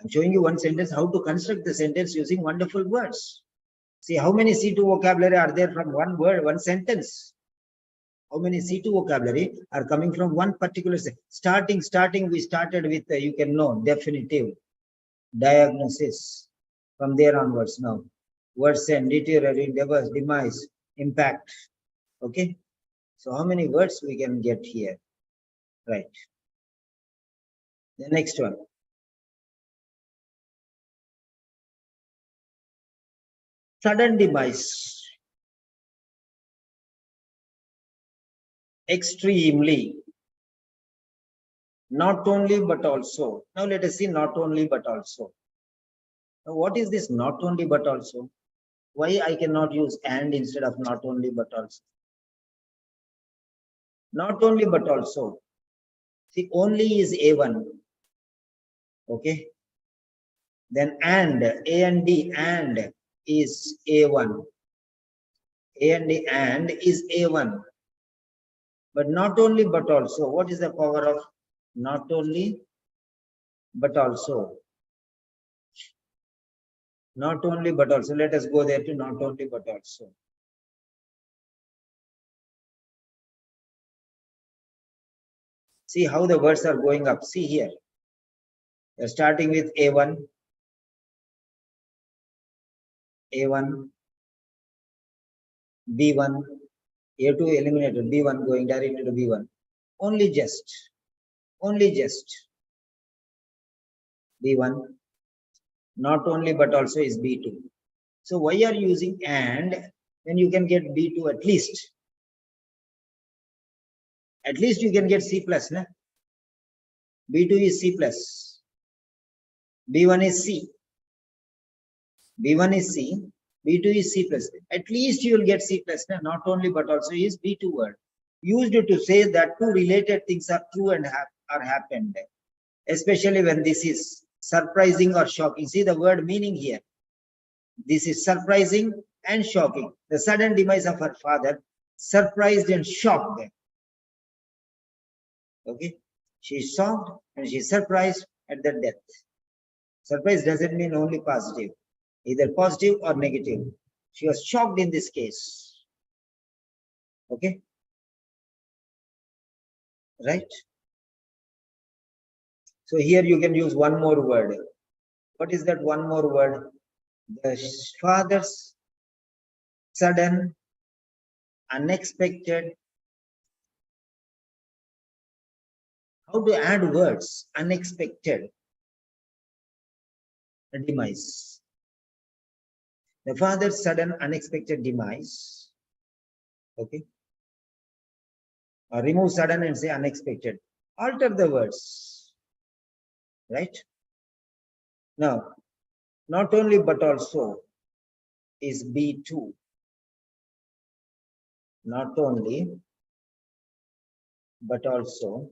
I'm showing you one sentence, how to construct the sentence using wonderful words. See how many C2 vocabulary are there from one word, one sentence. How many C2 vocabulary are coming from one particular sentence. Starting, we started with, you can know, definitive, diagnosis. From there onwards now. Worsen, deteriorate, demise, impact. Okay. So how many words we can get here? Right. The next one. Sudden demise. Extremely. Not only but also. Now let us see not only but also. Now what is this not only but also? Why I cannot use and instead of not only but also? Not only but also. See, only is A1. Okay. Then and, A and D and is A1. A and D and is A1. But not only but also. What is the power of not only but also? Not only but also. Let us go there to not only but also. See how the words are going up. See here. You're starting with A1, A1, B1, A2 eliminated, B1 going directly to B1. Only just B1. Not only but also is B2. So why are you using and when you can get B2 at least? At least you can get C plus. Na? B2 is C plus. B1 is C. B1 is C. B2 is C plus. At least you will get C plus. Na? Not only but also is B2 word. Used to say that two related things are true and are happened. Especially when this is surprising or shocking. See the word meaning here. This is surprising and shocking. The sudden demise of her father surprised and shocked them. Okay, she is shocked and she is surprised at the death. Surprise doesn't mean only positive, either positive or negative. She was shocked in this case. Okay, right? So here you can use one more word. What is that one more word? The father's sudden, unexpected. How to add words? Unexpected demise. The father's sudden, unexpected demise. Okay. Or remove sudden and say unexpected. Alter the words. Right? Now, not only but also is B2. Not only but also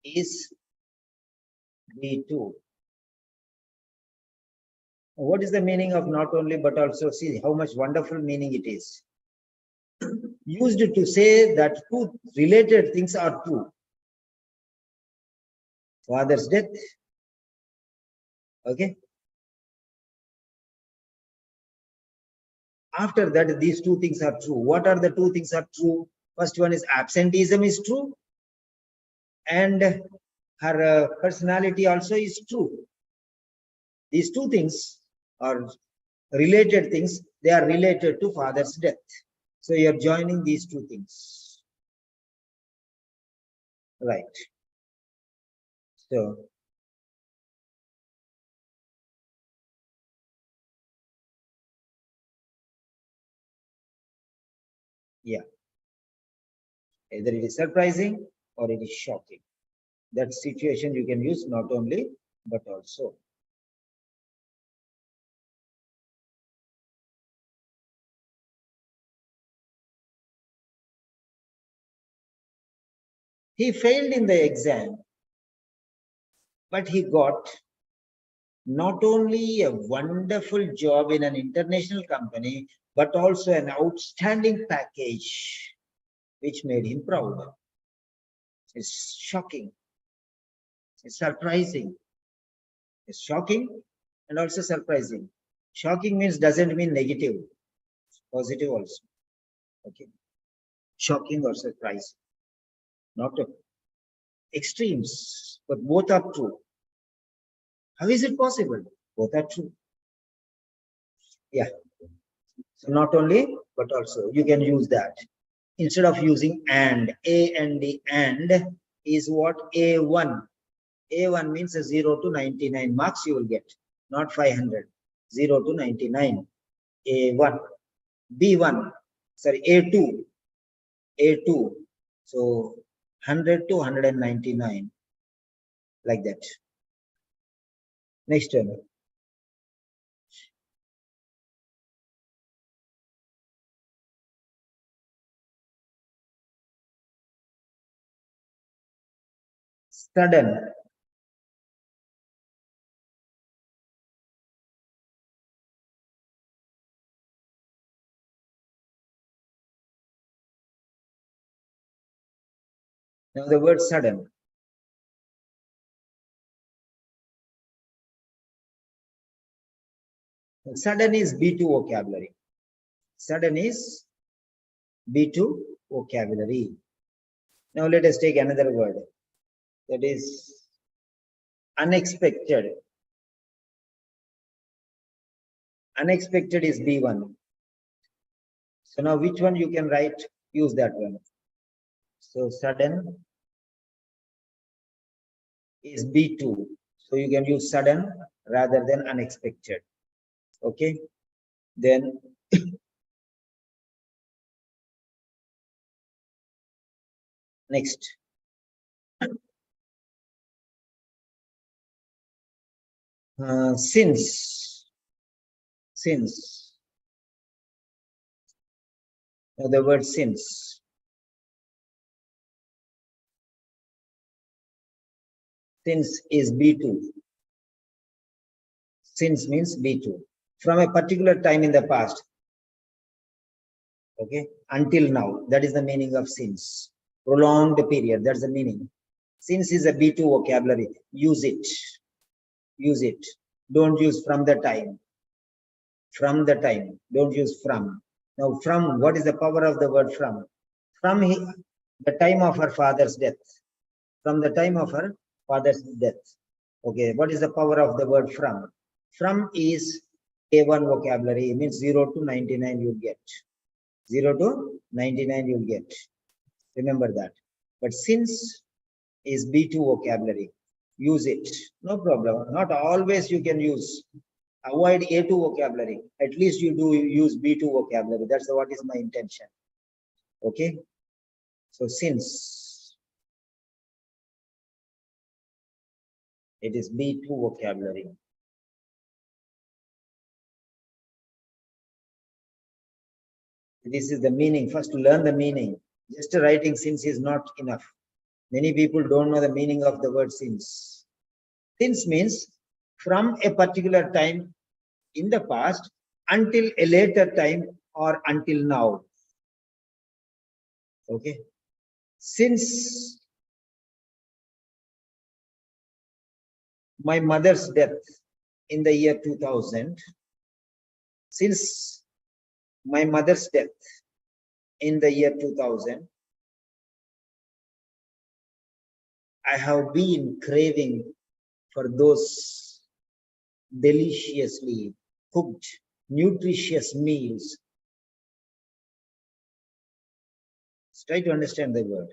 is B2. What is the meaning of not only but also? See how much wonderful meaning it is. Used to say that two related things are true. Father's death. Okay. After that, these two things are true. What are the two things are true? First one is absenteeism is true. And her personality also is true. These two things are related things. They are related to father's death. So you are joining these two things. Right. So yeah. Either it is surprising or it is shocking. That situation you can use not only but also. He failed in the exam, but he got not only a wonderful job in an international company, but also an outstanding package, which made him proud. It's shocking. It's surprising. It's shocking and also surprising. Shocking means doesn't mean negative, positive also. Okay. Shocking or surprising. Not extremes, but both are true. How is it possible? Both are true. Yeah. So not only, but also you can use that. Instead of using and, A and D and is what? A1. A1 means 0 to 99 marks you will get, not 500. 0 to 99. A1. B1. Sorry, A2. A2. So 100 to 199. like that. Next one. Sudden. Now the word sudden. Sudden is B2 vocabulary. Sudden is B2 vocabulary. Now let us take another word. That is unexpected. Unexpected is B1. So now which one you can write? Use that one. So sudden is B2. So you can use sudden rather than unexpected. Okay. Then next. Since. Now the word since. Since is B2. Since means B2. From a particular time in the past. Okay. Until now. That is the meaning of since. Prolonged period. That's the meaning. Since is a B2 vocabulary. Use it. Use it. Don't use from the time. From the time. Don't use from. Now from, what is the power of the word from? From the time of her father's death. From the time of her father's death. Okay, what is the power of the word from? From is A1 vocabulary, means 0 to 99 you'll get. 0 to 99 you'll get. Remember that. But since is B2 vocabulary. Use it. No problem. Not always you can use. Avoid A2 vocabulary. At least you do use B2 vocabulary. That's what is my intention. Okay. So since it is B2 vocabulary. This is the meaning. First to learn the meaning. Just writing since is not enough. Many people don't know the meaning of the word since. Since means from a particular time in the past until a later time or until now. Okay. Since my mother's death in the year 2000, since my mother's death in the year 2000, I have been craving for those deliciously cooked, nutritious meals. Let's try to understand the word.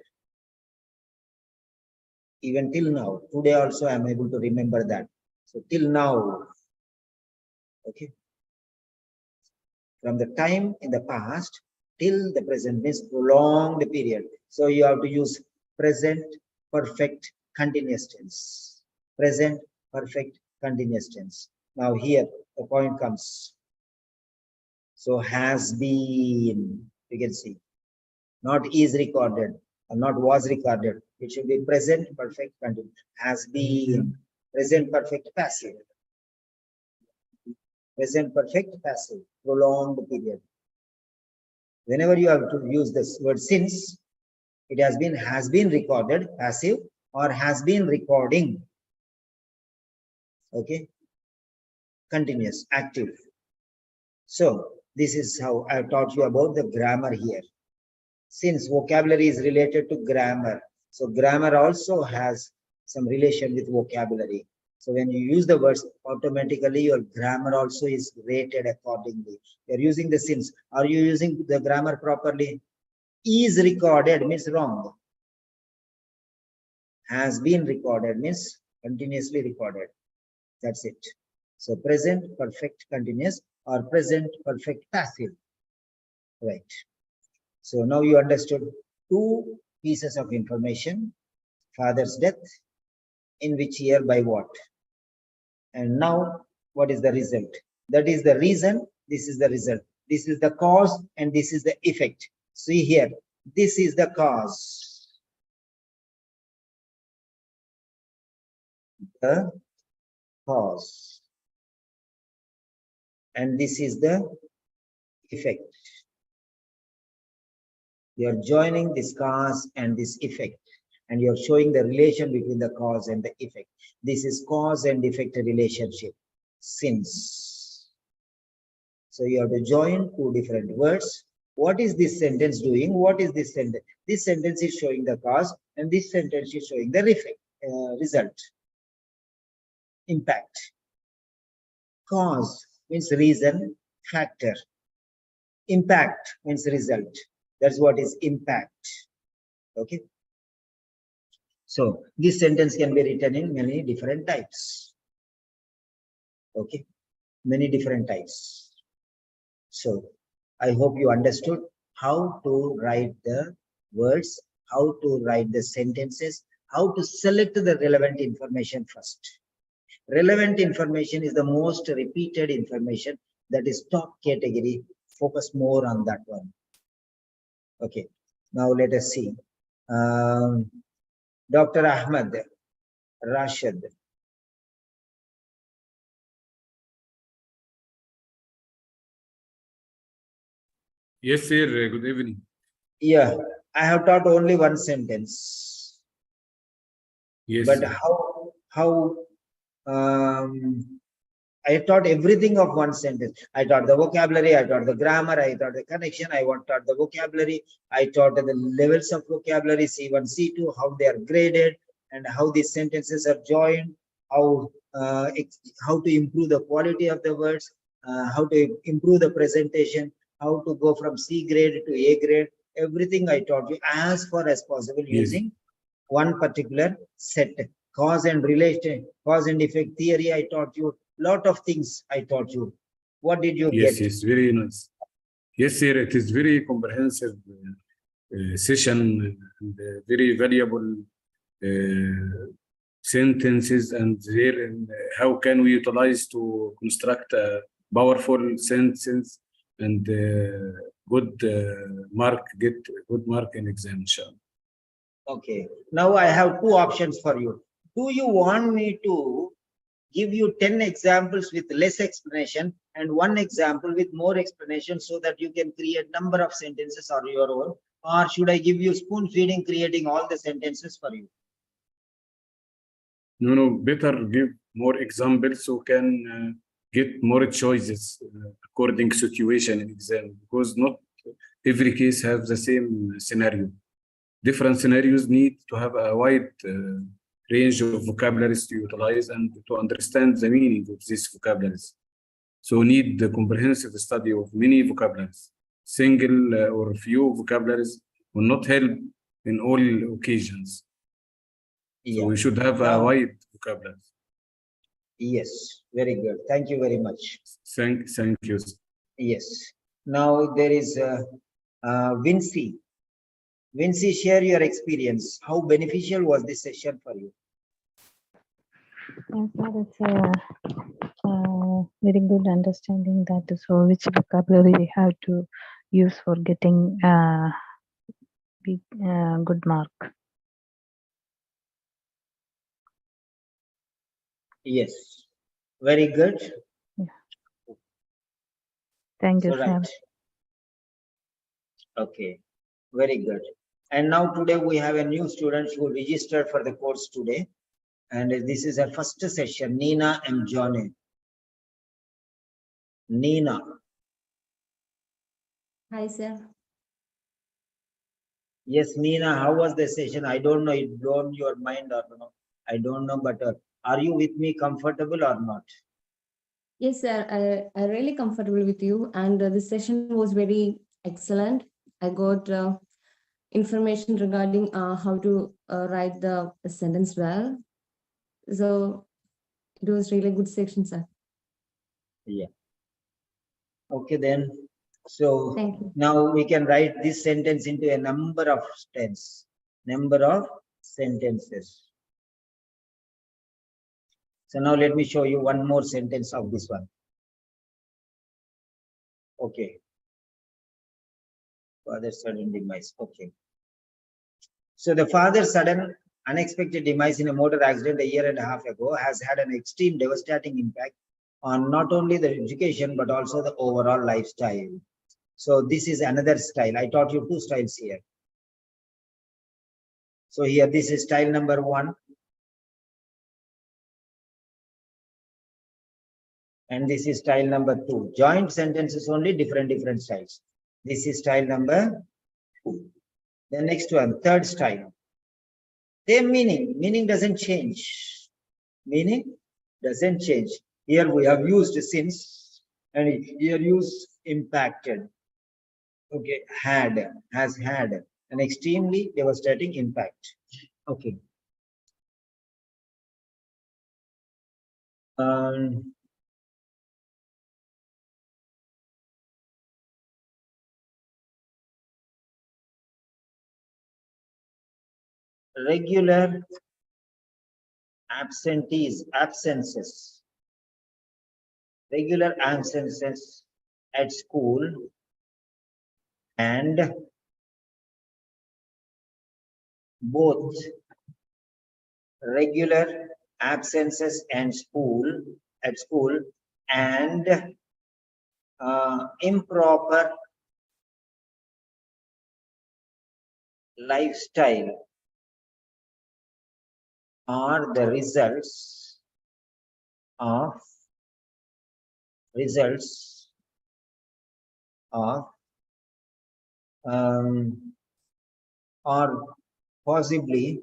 Even till now, today also I am able to remember that. So till now, okay. From the time in the past till the present means prolonged period. So you have to use present perfect continuous tense. Present perfect continuous tense. Now here the point comes. So has been, you can see, not is recorded or not was recorded. It should be present perfect continuous. Has been, present perfect passive. Present perfect passive, prolonged period. Whenever you have to use this word since, it has been recorded, passive, or has been recording. Okay. Continuous, active. So this is how I taught you about the grammar here. Since vocabulary is related to grammar, so grammar also has some relation with vocabulary. So when you use the words, automatically your grammar also is rated accordingly. You're using the since. Are you using the grammar properly? Is recorded means wrong. Has been recorded means continuously recorded. That's it. So present perfect continuous or present perfect passive. Right. So now you understood two pieces of information. Father's death in which year, by what. And now, what is the result? That is the reason, this is the result. This is the cause, and this is the effect. See here, this is the cause. The cause. And this is the effect. You are joining this cause and this effect, and you are showing the relation between the cause and the effect. This is cause and effect relationship, since. So you have to join two different words. What is this sentence doing? What is this sentence? This sentence is showing the cause, and this sentence is showing the effect, result, impact. Cause means reason, factor. Impact means result. That's what is impact. Okay. So this sentence can be written in many different types. Okay. Many different types. So I hope you understood how to write the words, how to write the sentences, how to select the relevant information first. Relevant information is the most repeated information, that is top category. Focus more on that one. Okay, now let us see. Dr. Ahmed Rashid. Yes, sir. Good evening. Yeah, I have taught only one sentence. Yes. But sir. how I taught everything of one sentence. I taught the vocabulary, I taught the grammar, I taught the connection, I taught the vocabulary, I taught the levels of vocabulary, C1, C2, how they are graded, and how these sentences are joined, how to improve the quality of the words, how to improve the presentation, how to go from C grade to A grade. Everything I taught you as far as possible, Yes. using one particular set. Cause and relation, cause and effect theory, I taught you. Lot of things I taught you. What did you Yes, get? yes, very nice. Yes, sir. It is very comprehensive session and very valuable sentences, and there and how can we utilize to construct a powerful sentence and good get good mark in exam, inshallah. Okay. Now I have two options for you. Do you want me to give you 10 examples with less explanation and one example with more explanation, so that you can create number of sentences on your own? Or should I give you spoon feeding, creating all the sentences for you? No, better give more examples so can get more choices according situation in exam, because not every case have the same scenario. Different scenarios need to have a wide range of vocabularies to utilize and to understand the meaning of these vocabularies. So need the comprehensive study of many vocabularies. Single or few vocabularies will not help in all occasions. Yeah. So we should have a wide vocabulary. Yes, very good. Thank you very much. Thank you. Yes. Now there is Vinci. Vinci, share your experience. How beneficial was this session for you? Yes, sir, it's a very good understanding that so which vocabulary we have to use for getting good mark. Yes, very good. Yeah. Thank you, So, sir. right. Okay, very good. And now today we have a new student who registered for the course today. And this is our first session, Nina M. Johnny. Nina. Hi, sir. Yes, Nina, how was the session? I don't know, it blown your mind or no. I don't know, but are you with me comfortable or not? Yes, sir. I'm really comfortable with you. And the session was very excellent. I got information regarding how to write the sentence well. So it was really good section, sir. Yeah. Okay, then. So Thank you. now we can write this sentence into a number of tense, number of sentences. So now let me show you one more sentence of this one. Okay. Father's sudden demise. Okay. So the father's sudden unexpected demise in a motor accident a year and a half ago has had an extreme devastating impact on not only the education but also the overall lifestyle. So this is another style. I taught you two styles here. So here this is style number 1. And this is style number 2. Joint sentences only, different styles. This is style number 2. The next one, third style. Same meaning. Meaning doesn't change. Meaning doesn't change. Here we have used since, and here use impacted. Okay, has had an extremely devastating impact. Okay. Regular absences at school and both regular absences at school and improper lifestyle are the results of or possibly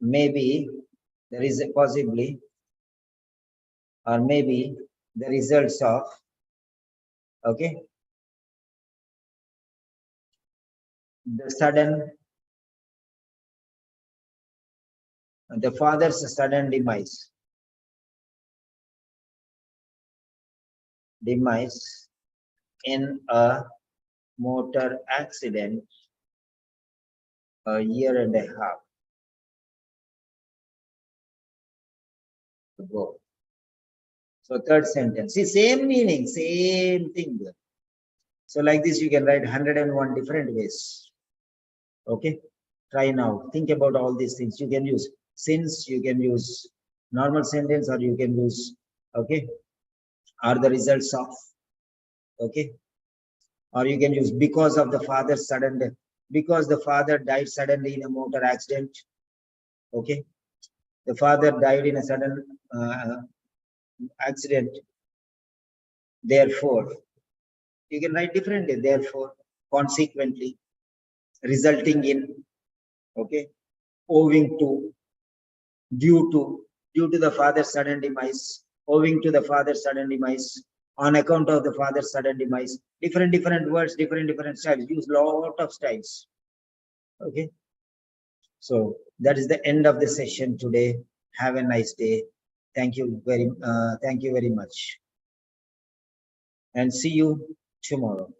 maybe there is a possibly or maybe the results of, okay, the father's sudden demise in a motor accident a year and a half ago. So third sentence, see, same meaning, same thing. So like this, you can write 101 different ways. Okay, try now. Think about all these things. You can use since, you can use normal sentence, or you can use, okay, are the results of, okay, or you can use because of the father's sudden death, because the father died suddenly in a motor accident. Okay, the father died in a sudden accident. Therefore, you can write differently. Therefore, consequently, resulting in, okay, owing to, due to the father's sudden demise, owing to the father's sudden demise, on account of the father's sudden demise. Different words, different styles. Use lot of styles. Okay. So that is the end of the session today. Have a nice day. Thank you very much. And see you tomorrow.